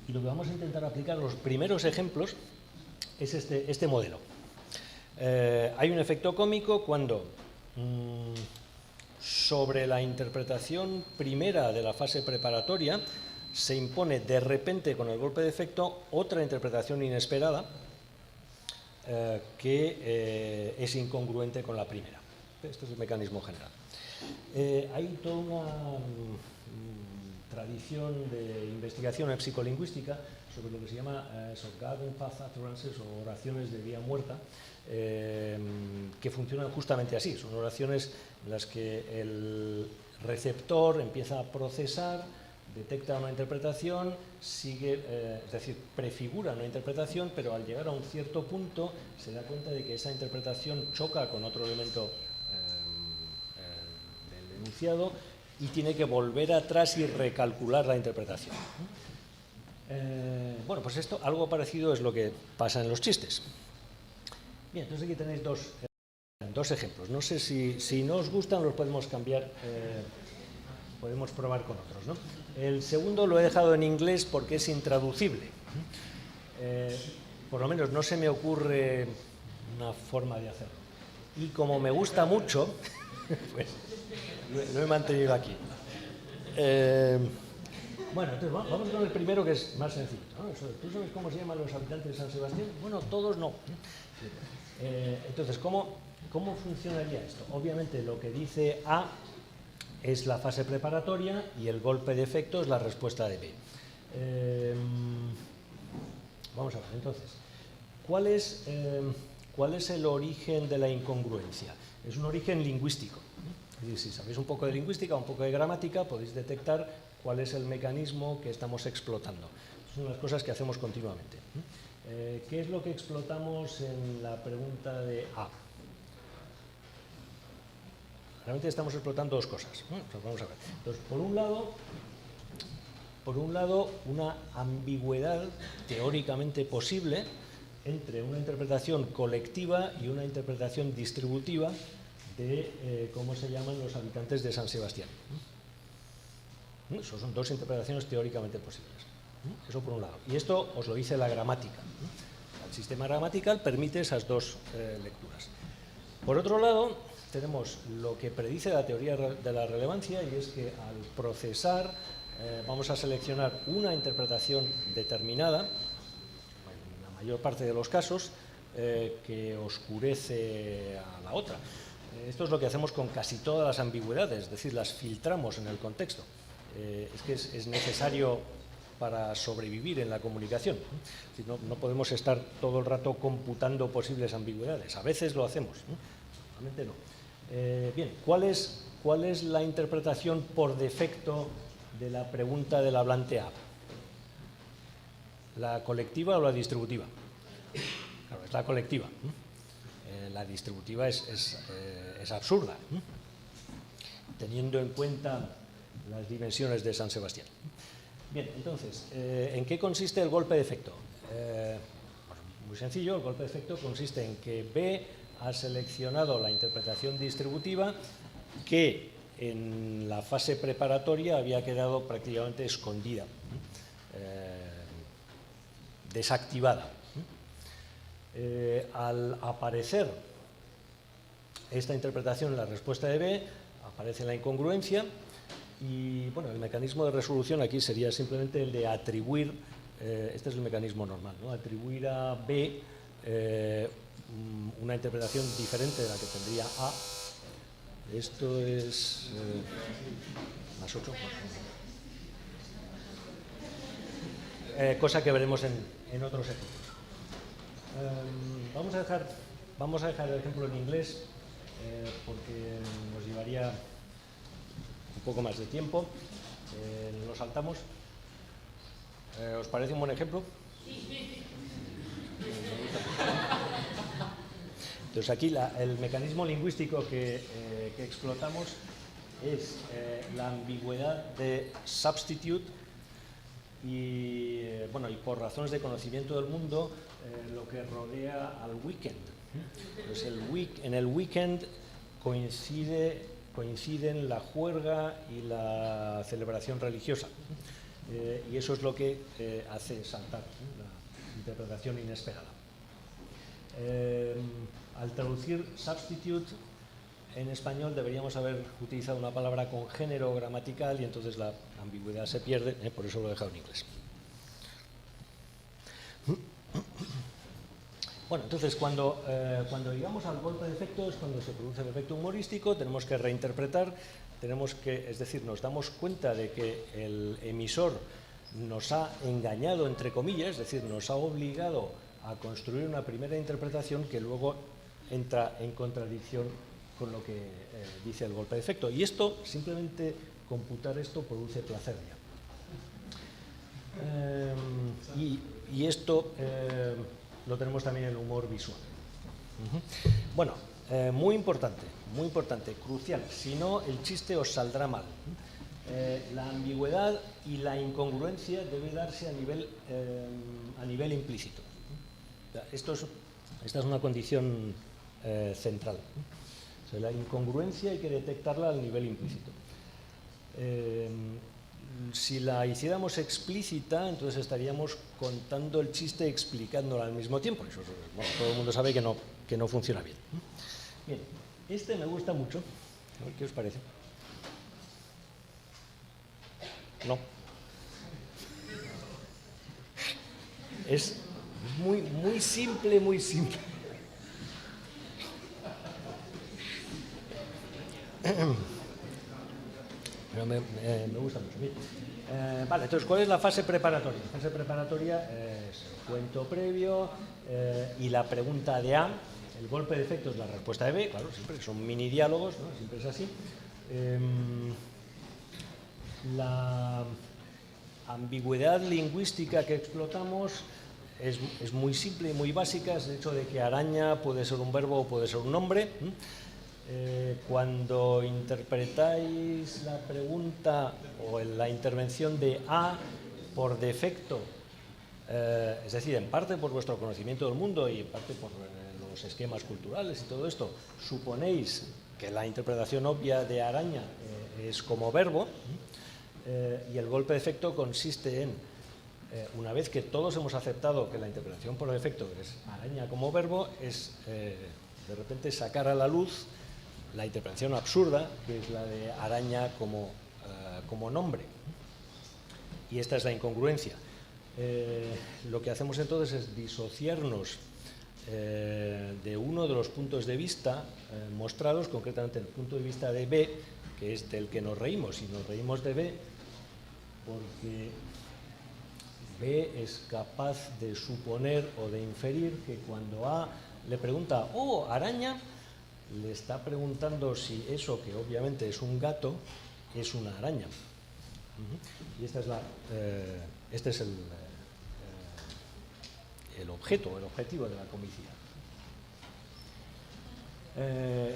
[SPEAKER 3] Y lo que vamos a intentar aplicar, los primeros ejemplos, es este modelo. Hay un efecto cómico cuando sobre la interpretación primera de la fase preparatoria se impone de repente con el golpe de efecto otra interpretación inesperada que es incongruente con la primera. Este es el mecanismo general. Hay toda una tradición de investigación en psicolingüística sobre lo que se llama Garden Path Utterances o oraciones de vía muerta, que funcionan justamente así. Son oraciones en las que el receptor empieza a procesar, detecta una interpretación, sigue, es decir, prefigura una interpretación, pero al llegar a un cierto punto se da cuenta de que esa interpretación choca con otro elemento del enunciado y tiene que volver atrás y recalcular la interpretación. Bueno, pues esto, algo parecido es lo que pasa en los chistes. Bien, entonces aquí tenéis dos ejemplos. No sé si no os gustan, los podemos cambiar, podemos probar con otros, ¿no? El segundo lo he dejado en inglés porque es intraducible. Por lo menos no se me ocurre una forma de hacerlo. Y como me gusta mucho, pues lo he mantenido aquí. Bueno, entonces vamos con el primero, que es más sencillo, ¿no? ¿Tú sabes cómo se llaman los habitantes de San Sebastián? Bueno, todos no. Entonces, ¿cómo funcionaría esto? Obviamente lo que dice A es la fase preparatoria y el golpe de efecto es la respuesta de B. Vamos a ver, entonces, ¿cuál es el origen de la incongruencia? Es un origen lingüístico. Es decir, si sabéis un poco de lingüística, un poco de gramática, podéis detectar cuál es el mecanismo que estamos explotando. Son las cosas que hacemos continuamente. ¿Qué es lo que explotamos en la pregunta de A? Realmente estamos explotando dos cosas. Pues vamos a ver. Entonces, por un lado, una ambigüedad teóricamente posible entre una interpretación colectiva y una interpretación distributiva de cómo se llaman los habitantes de San Sebastián. Eso son dos interpretaciones teóricamente posibles. Eso por un lado. Y esto os lo dice la gramática. El sistema gramatical permite esas dos lecturas. Por otro lado, tenemos lo que predice la teoría de la relevancia, y es que al procesar vamos a seleccionar una interpretación determinada, en la mayor parte de los casos, que oscurece a la otra. Esto es lo que hacemos con casi todas las ambigüedades, es decir, las filtramos en el contexto. Es que es necesario para sobrevivir en la comunicación. No podemos estar todo el rato computando posibles ambigüedades. A veces lo hacemos, normalmente no. Bien, ¿cuál es la interpretación por defecto de la pregunta del hablante A? ¿La colectiva o la distributiva? Claro, es la colectiva. La distributiva es absurda, teniendo en cuenta las dimensiones de San Sebastián. Bien, entonces, ¿en qué consiste el golpe de efecto? Bueno, muy sencillo, el golpe de efecto consiste en que B ha seleccionado la interpretación distributiva que en la fase preparatoria había quedado prácticamente escondida, desactivada. Al aparecer esta interpretación en la respuesta de B, aparece la incongruencia y, bueno, el mecanismo de resolución aquí sería simplemente el de atribuir, este es el mecanismo normal, ¿no? Atribuir a B una interpretación diferente de la que tendría A. Esto es más 8. Cosa que veremos en otros ejemplos. Vamos a dejar el ejemplo en inglés porque nos llevaría un poco más de tiempo. Lo saltamos. ¿Os parece un buen ejemplo? Sí. Entonces aquí el mecanismo lingüístico que explotamos es la ambigüedad de substitute y, bueno, y por razones de conocimiento del mundo lo que rodea al weekend. Pues en el weekend coincide coinciden la juerga y la celebración religiosa. Y eso es lo que hace saltar la interpretación inesperada. Al traducir substitute en español deberíamos haber utilizado una palabra con género gramatical y entonces la ambigüedad se pierde, por eso lo he dejado en inglés. Bueno, entonces cuando llegamos al golpe de efecto es cuando se produce el efecto humorístico, tenemos que reinterpretar, es decir, nos damos cuenta de que el emisor nos ha engañado, entre comillas, es decir, nos ha obligado a construir una primera interpretación que luego entra en contradicción con lo que dice el golpe de efecto. Y esto, simplemente computar esto, produce placer ya. Y esto lo tenemos también en el humor visual. Bueno, muy importante, crucial, si no el chiste os saldrá mal. La ambigüedad y la incongruencia debe darse a nivel implícito. Esta es una condición central. O sea, la incongruencia hay que detectarla al nivel implícito. Si la hiciéramos explícita, entonces estaríamos contando el chiste explicándolo al mismo tiempo. Eso, bueno, todo el mundo sabe que no funciona bien. Bien, este me gusta mucho. A ver qué os parece. No. Es muy simple, muy simple. Pero me gusta mucho. Vale, entonces, ¿cuál es la fase preparatoria? La fase preparatoria es el cuento previo y la pregunta de A. El golpe de efecto es la respuesta de B, claro, siempre son mini diálogos, ¿no? Siempre es así. La ambigüedad lingüística que explotamos es muy simple y muy básica, es el hecho de que araña puede ser un verbo o puede ser un nombre. Cuando interpretáis la pregunta o la intervención de A por defecto, es decir, en parte por vuestro conocimiento del mundo y en parte por los esquemas culturales y todo esto, suponéis que la interpretación obvia de araña es como verbo, y el golpe de efecto consiste en, una vez que todos hemos aceptado que la interpretación por defecto es araña como verbo, es de repente sacar a la luz la interpretación absurda, que es la de araña como nombre. Y esta es la incongruencia. Lo que hacemos entonces es disociarnos de uno de los puntos de vista mostrados, concretamente el punto de vista de B, que es del que nos reímos. Y nos reímos de B porque B es capaz de suponer o de inferir que cuando A le pregunta, oh, araña, le está preguntando si eso, que obviamente es un gato, es una araña. Y este es el objetivo de la comicidad.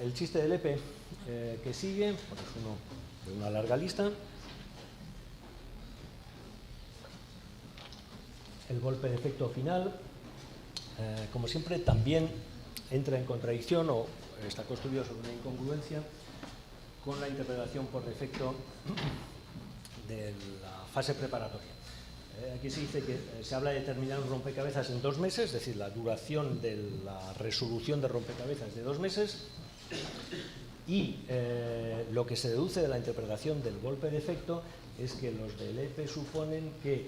[SPEAKER 3] El chiste de Lepe que sigue, pues es uno de una larga lista. El golpe de efecto final, como siempre, también entra en contradicción o está construido sobre una incongruencia con la interpretación por defecto de la fase preparatoria. Aquí se dice que se habla de terminar un rompecabezas en 2 meses, es decir, la duración de la resolución de rompecabezas es de 2 meses, y lo que se deduce de la interpretación del golpe de efecto es que los del EPE suponen que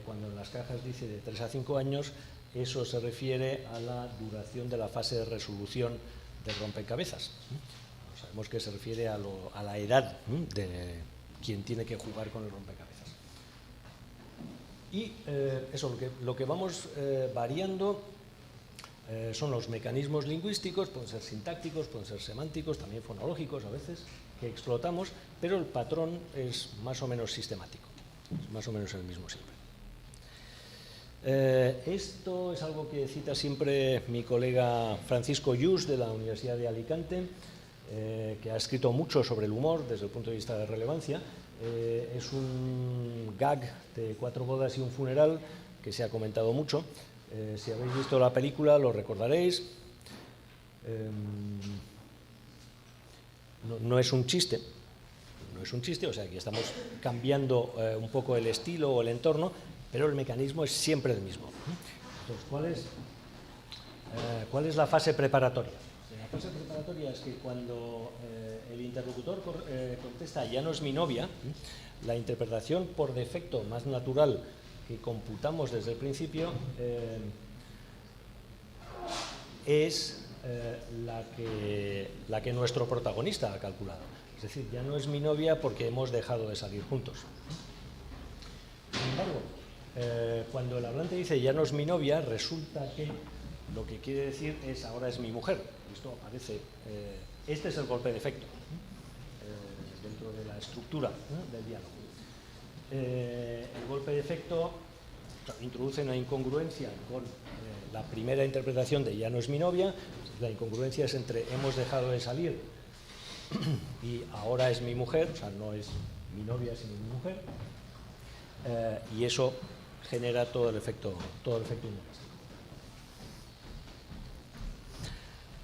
[SPEAKER 3] cuando en las cajas dice de 3 a 5 años, eso se refiere a la duración de la fase de resolución del rompecabezas. Sabemos que se refiere a la edad de quien tiene que jugar con el rompecabezas. Y eso, lo que vamos variando son los mecanismos lingüísticos, pueden ser sintácticos, pueden ser semánticos, también fonológicos a veces, que explotamos, pero el patrón es más o menos sistemático, es más o menos el mismo siempre. Esto es algo que cita siempre mi colega Francisco Lluch de la Universidad de Alicante, que ha escrito mucho sobre el humor desde el punto de vista de relevancia. Es un gag de 4 bodas y un funeral que se ha comentado mucho. Si habéis visto la película lo recordaréis. no es un chiste, o sea, que estamos cambiando un poco el estilo o el entorno, pero el mecanismo es siempre el mismo. Entonces, ¿cuál es la fase preparatoria? La fase preparatoria es que cuando el interlocutor contesta "ya no es mi novia", la interpretación por defecto más natural que computamos desde el principio es la que nuestro protagonista ha calculado. Es decir, ya no es mi novia porque hemos dejado de salir juntos. Sin embargo, cuando el hablante dice "ya no es mi novia", resulta que lo que quiere decir es "ahora es mi mujer". Esto aparece, este es el golpe de efecto dentro de la estructura del diálogo. El golpe de efecto introduce una incongruencia con la primera interpretación de "ya no es mi novia". La incongruencia es entre "hemos dejado de salir" y "ahora es mi mujer", o sea, no es mi novia sino mi mujer, y eso genera todo el efecto humorístico.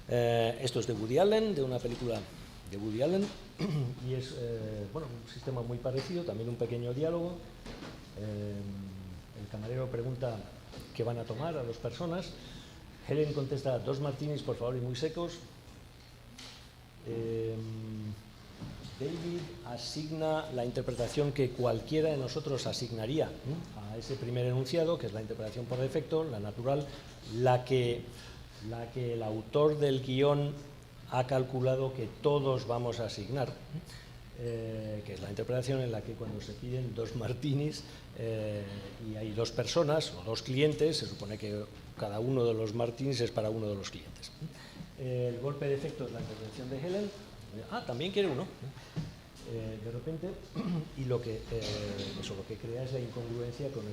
[SPEAKER 3] Esto es de Woody Allen, de una película de Woody Allen, y es un sistema muy parecido, también un pequeño diálogo. El camarero pregunta qué van a tomar a 2 personas. Helen contesta: 2 martinis, por favor, y muy secos. David asigna la interpretación que cualquiera de nosotros asignaría a ese primer enunciado, que es la interpretación por defecto, la natural, la que el autor del guión ha calculado que todos vamos a asignar, que es la interpretación en la que cuando se piden 2 martinis y hay 2 personas o 2 clientes, se supone que cada uno de los martinis es para uno de los clientes. El golpe de efecto es la intervención de Helen. También quiere uno. De repente, y lo que crea es la incongruencia con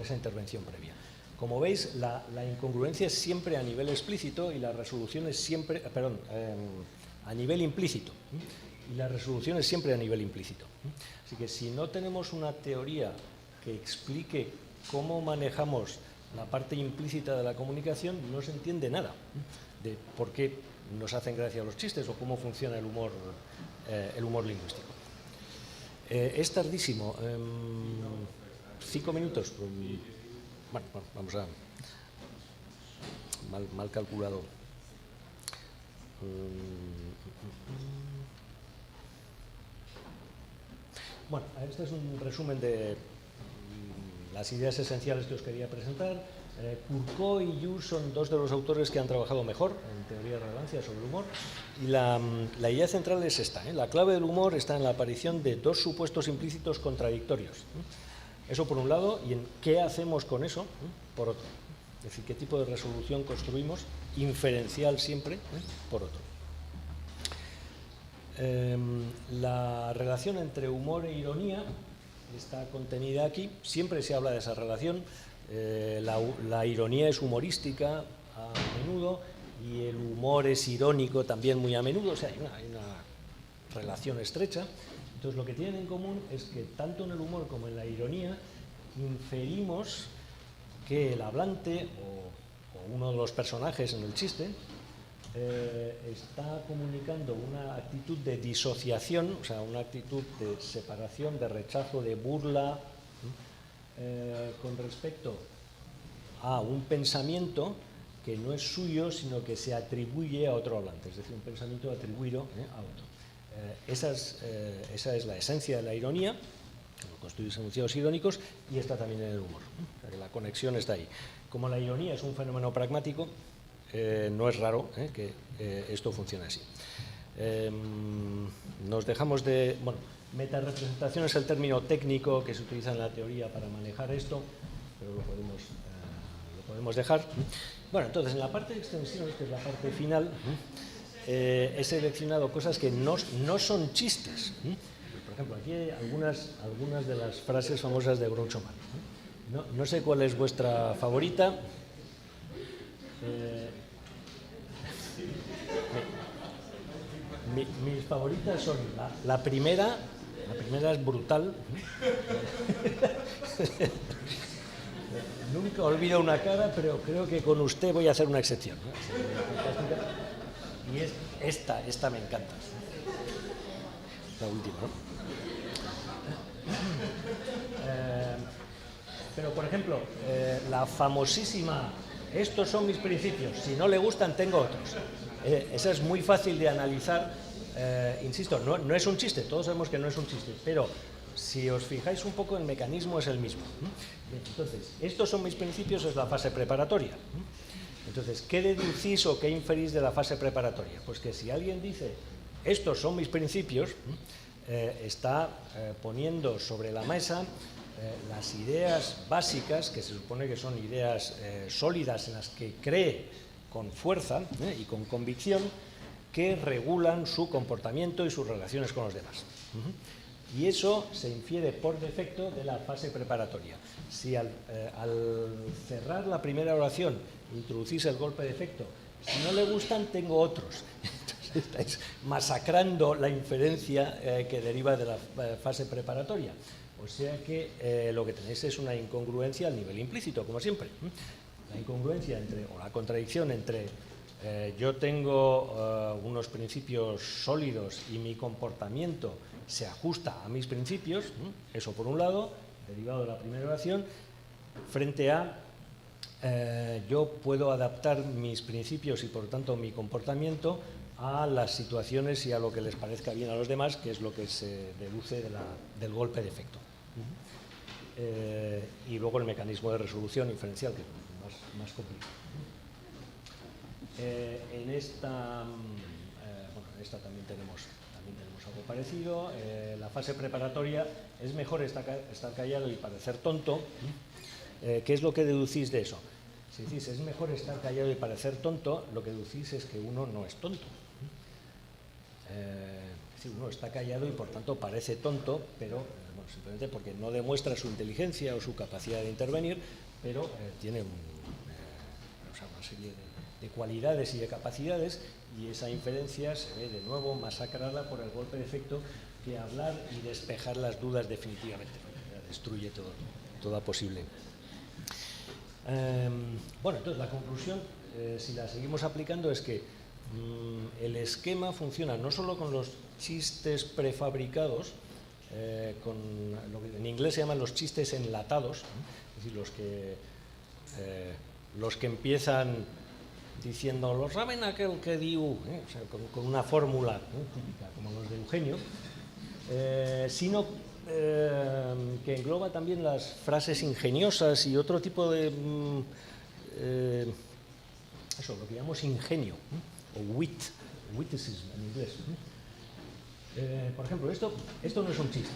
[SPEAKER 3] esa intervención previa. Como veis, la incongruencia es siempre a nivel explícito y la resolución es siempre, a nivel implícito. Y la resolución es siempre a nivel implícito. Así que si no tenemos una teoría que explique cómo manejamos la parte implícita de la comunicación, no se entiende nada de por qué nos hacen gracia los chistes o cómo funciona el humor lingüístico. Es tardísimo. 5 minutos. Bueno, vamos a... Mal calculado. Bueno, este es un resumen de las ideas esenciales que os quería presentar. Courcaux y Yu son 2 de los autores que han trabajado mejor en teoría de relevancia sobre el humor. Y la idea central es esta. La clave del humor está en la aparición de 2 supuestos implícitos contradictorios. Eso por un lado, y en qué hacemos con eso por otro. Es decir, qué tipo de resolución construimos, inferencial siempre, por otro. La relación entre humor e ironía está contenida aquí. Siempre se habla de esa relación. La ironía es humorística a menudo y el humor es irónico también muy a menudo. O sea, hay una relación estrecha. Entonces, lo que tienen en común es que tanto en el humor como en la ironía inferimos que el hablante o uno de los personajes en el chiste está comunicando una actitud de disociación, o sea, una actitud de separación, de rechazo, de burla con respecto a un pensamiento que no es suyo, sino que se atribuye a otro hablante, es decir, un pensamiento atribuido a otro. Esa es la esencia de la ironía, construir enunciados irónicos, y está también en el humor. O sea, que la conexión está ahí. Como la ironía es un fenómeno pragmático, no es raro que esto funcione así. Nos dejamos de... Bueno, metarepresentación es el término técnico que se utiliza en la teoría para manejar esto, pero lo podemos dejar. Bueno, entonces en la parte de extensiones, que es la parte final, he seleccionado cosas que no son chistes. Por ejemplo, aquí hay algunas de las frases famosas de Groucho Marx. No sé cuál es vuestra favorita. Mis favoritas son la primera es brutal. Nunca olvido una cara, pero creo que con usted voy a hacer una excepción. Y esta me encanta. La última, ¿no? Pero, por ejemplo, la famosísima, estos son mis principios, si no le gustan, tengo otros. Esa es muy fácil de analizar, insisto, no es un chiste, todos sabemos que no es un chiste, pero si os fijáis un poco, el mecanismo es el mismo. Entonces, estos son mis principios, es la fase preparatoria. Entonces, ¿qué deducís o qué inferís de la fase preparatoria? Pues que si alguien dice, estos son mis principios, está poniendo sobre la mesa las ideas básicas, que se supone que son ideas sólidas en las que cree con fuerza y con convicción, que regulan su comportamiento y sus relaciones con los demás. Y eso se infiere por defecto de la fase preparatoria. Si al cerrar la primera oración introducís el golpe de efecto, si no le gustan, tengo otros. Entonces estáis masacrando la inferencia que deriva de la fase preparatoria. O sea que lo que tenéis es una incongruencia al nivel implícito, como siempre. La incongruencia o la contradicción entre yo tengo unos principios sólidos y mi comportamiento se ajusta a mis principios, eso por un lado, derivado de la primera oración, frente a yo puedo adaptar mis principios y por tanto mi comportamiento a las situaciones y a lo que les parezca bien a los demás, que es lo que se deduce del golpe de efecto. Y luego el mecanismo de resolución inferencial, que es más complicado. En esta también tenemos algo parecido. La fase preparatoria, es mejor estar callado y parecer tonto. ¿Qué es lo que deducís de eso? Si decís es mejor estar callado y parecer tonto, lo que deducís es que uno no es tonto. Si uno está callado y por tanto parece tonto, pero simplemente porque no demuestra su inteligencia o su capacidad de intervenir, pero tiene una serie de cualidades y de capacidades, y esa inferencia se ve de nuevo masacrada por el golpe de efecto, que hablar y despejar las dudas definitivamente, destruye toda posible. Entonces la conclusión, si la seguimos aplicando, es que el esquema funciona no solo con los chistes prefabricados, con lo que en inglés se llaman los chistes enlatados, es decir, los que empiezan diciendo, lo saben aquel que diu, o sea, con una fórmula típica, como los de Eugenio, sino que engloba también las frases ingeniosas y otro tipo de eso, lo que llamamos ingenio, o witticism en inglés. Por ejemplo, esto no es un chiste.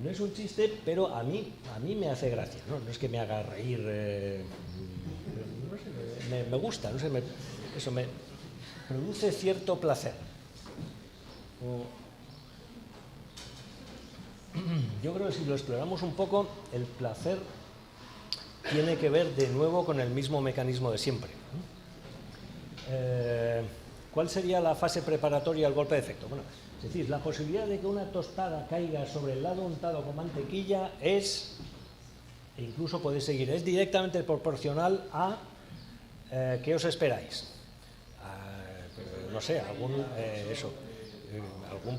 [SPEAKER 3] No es un chiste, pero a mí me hace gracia, no es que me haga reír, no sé, me gusta, no sé, eso me produce cierto placer. Yo creo que si lo exploramos un poco, el placer tiene que ver de nuevo con el mismo mecanismo de siempre. ¿Cuál sería la fase preparatoria al golpe de efecto? Bueno, es decir, la posibilidad de que una tostada caiga sobre el lado untado con mantequilla es, e incluso podéis seguir, es directamente proporcional a ¿qué os esperáis? No sé, algún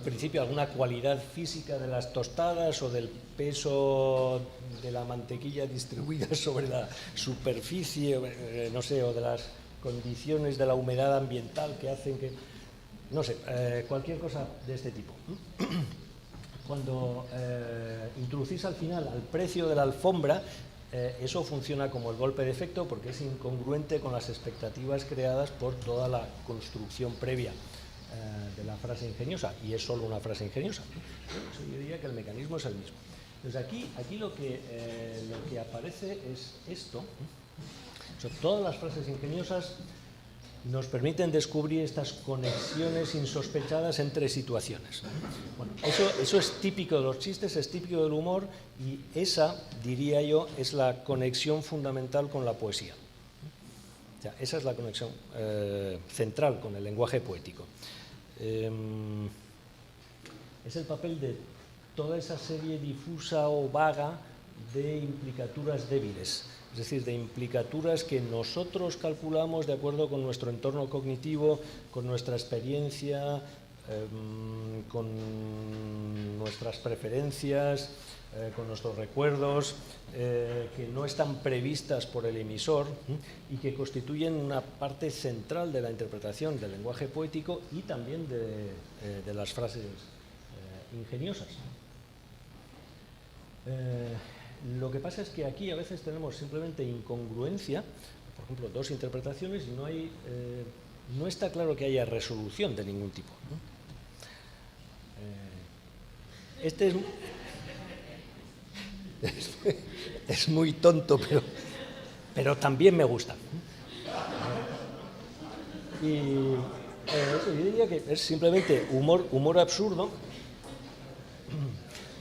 [SPEAKER 3] principio, alguna cualidad física de las tostadas o del peso de la mantequilla distribuida sobre la superficie, no sé, o de las condiciones de la humedad ambiental que hacen que, no sé, cualquier cosa de este tipo. Cuando introducís al final al precio de la alfombra, eso funciona como el golpe de efecto porque es incongruente con las expectativas creadas por toda la construcción previa de la frase ingeniosa, y es solo una frase ingeniosa. Yo diría que el mecanismo es el mismo. Entonces aquí lo que aparece es esto. O sea, todas las frases ingeniosas nos permiten descubrir estas conexiones insospechadas entre situaciones. Bueno, eso es típico de los chistes, es típico del humor, y esa, diría yo, es la conexión fundamental con la poesía. O sea, esa es la conexión central con el lenguaje poético. Es el papel de toda esa serie difusa o vaga de implicaturas débiles, es decir, de implicaturas que nosotros calculamos de acuerdo con nuestro entorno cognitivo, con nuestra experiencia, con nuestras preferencias, con nuestros recuerdos, que no están previstas por el emisor y que constituyen una parte central de la interpretación del lenguaje poético y también de las frases ingeniosas. Lo que pasa es que aquí a veces tenemos simplemente incongruencia, por ejemplo, dos interpretaciones y no está claro que haya resolución de ningún tipo, ¿no? Este es muy tonto, pero también me gusta. Y yo diría que es simplemente humor absurdo.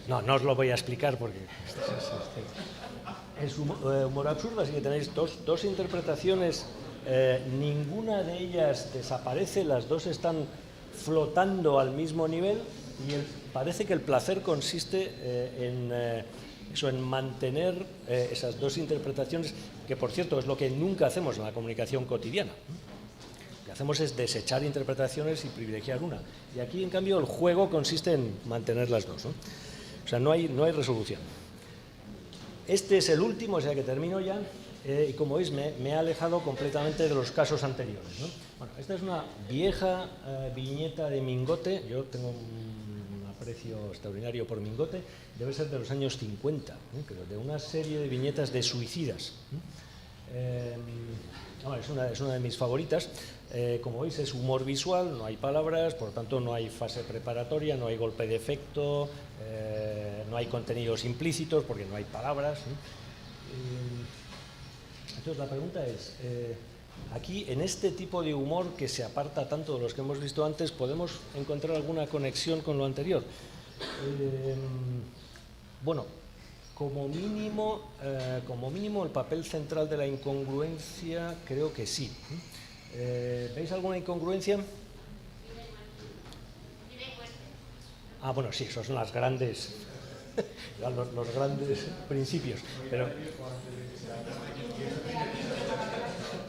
[SPEAKER 3] No os lo voy a explicar porque es humor absurdo, así que tenéis dos interpretaciones, ninguna de ellas desaparece, las dos están flotando al mismo nivel y parece que el placer consiste en mantener esas dos interpretaciones, que por cierto es lo que nunca hacemos en la comunicación cotidiana. Lo que hacemos es desechar interpretaciones y privilegiar una. Y aquí, en cambio, el juego consiste en mantener las dos, ¿no? O sea, no hay resolución. Este es el último, o sea que termino ya, y como veis me he alejado completamente de los casos anteriores, ¿no? Bueno, esta es una vieja viñeta de Mingote. Yo tengo un aprecio extraordinario por Mingote, debe ser de los años 50, creo, de una serie de viñetas de suicidas. Es una de mis favoritas. Como veis, es humor visual, no hay palabras, por lo tanto no hay fase preparatoria, no hay golpe de efecto, no hay contenidos implícitos porque no hay palabras. Entonces la pregunta es, aquí en este tipo de humor que se aparta tanto de los que hemos visto antes, ¿podemos encontrar alguna conexión con lo anterior? Bueno, como mínimo el papel central de la incongruencia creo que sí. ¿Veis alguna incongruencia? Bueno, sí, esos son las grandes, los grandes principios. Pero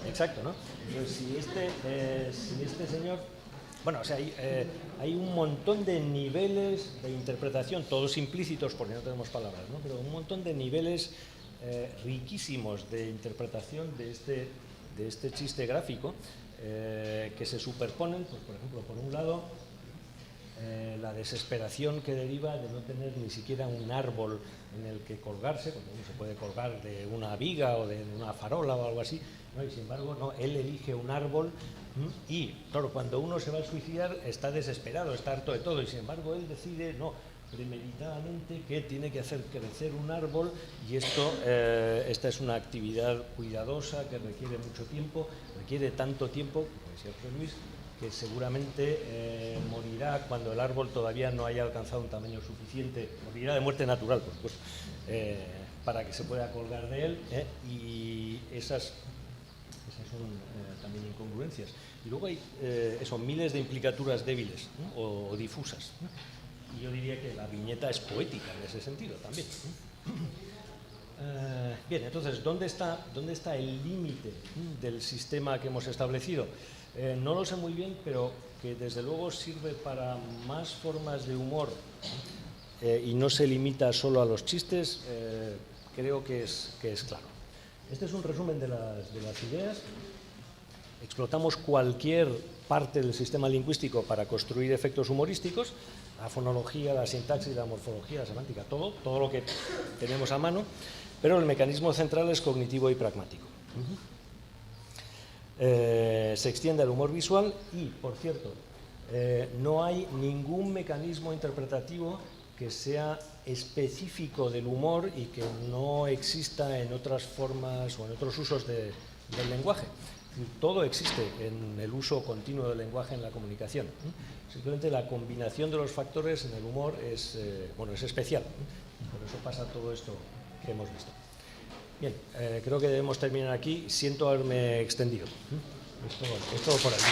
[SPEAKER 3] exacto, ¿no? Entonces, si este señor... Bueno, o sea, hay un montón de niveles de interpretación, todos implícitos porque no tenemos palabras, ¿no? Pero un montón de niveles riquísimos de interpretación de este chiste gráfico que se superponen, pues, por ejemplo, por un lado, la desesperación que deriva de no tener ni siquiera un árbol en el que colgarse, porque uno se puede colgar de una viga o de una farola o algo así, ¿no? Y sin embargo, no, él elige un árbol y, claro, cuando uno se va a suicidar está desesperado, está harto de todo y sin embargo él decide, no, premeditadamente que tiene que hacer crecer un árbol y esta es una actividad cuidadosa que requiere mucho tiempo, requiere tanto tiempo, como decía José Luis, que seguramente morirá cuando el árbol todavía no haya alcanzado un tamaño suficiente, morirá de muerte natural, por supuesto, para que se pueda colgar de él, y esas son también incongruencias. Y luego hay miles de implicaturas débiles, ¿no? o difusas, ¿no? Y yo diría que la viñeta es poética en ese sentido también, ¿no? Bien, entonces, ¿dónde está el límite del sistema que hemos establecido? No lo sé muy bien, pero que desde luego sirve para más formas de humor y no se limita solo a los chistes, creo que es claro. Este es un resumen de las ideas. Explotamos cualquier parte del sistema lingüístico para construir efectos humorísticos, la fonología, la sintaxis, la morfología, la semántica, todo lo que tenemos a mano, pero el mecanismo central es cognitivo y pragmático. Se extiende al humor visual y, por cierto, no hay ningún mecanismo interpretativo que sea específico del humor y que no exista en otras formas o en otros usos del lenguaje. Todo existe en el uso continuo del lenguaje en la comunicación. Simplemente la combinación de los factores en el humor es especial. Por eso pasa todo esto que hemos visto. Bien, creo que debemos terminar aquí. Siento haberme extendido. Es todo por aquí.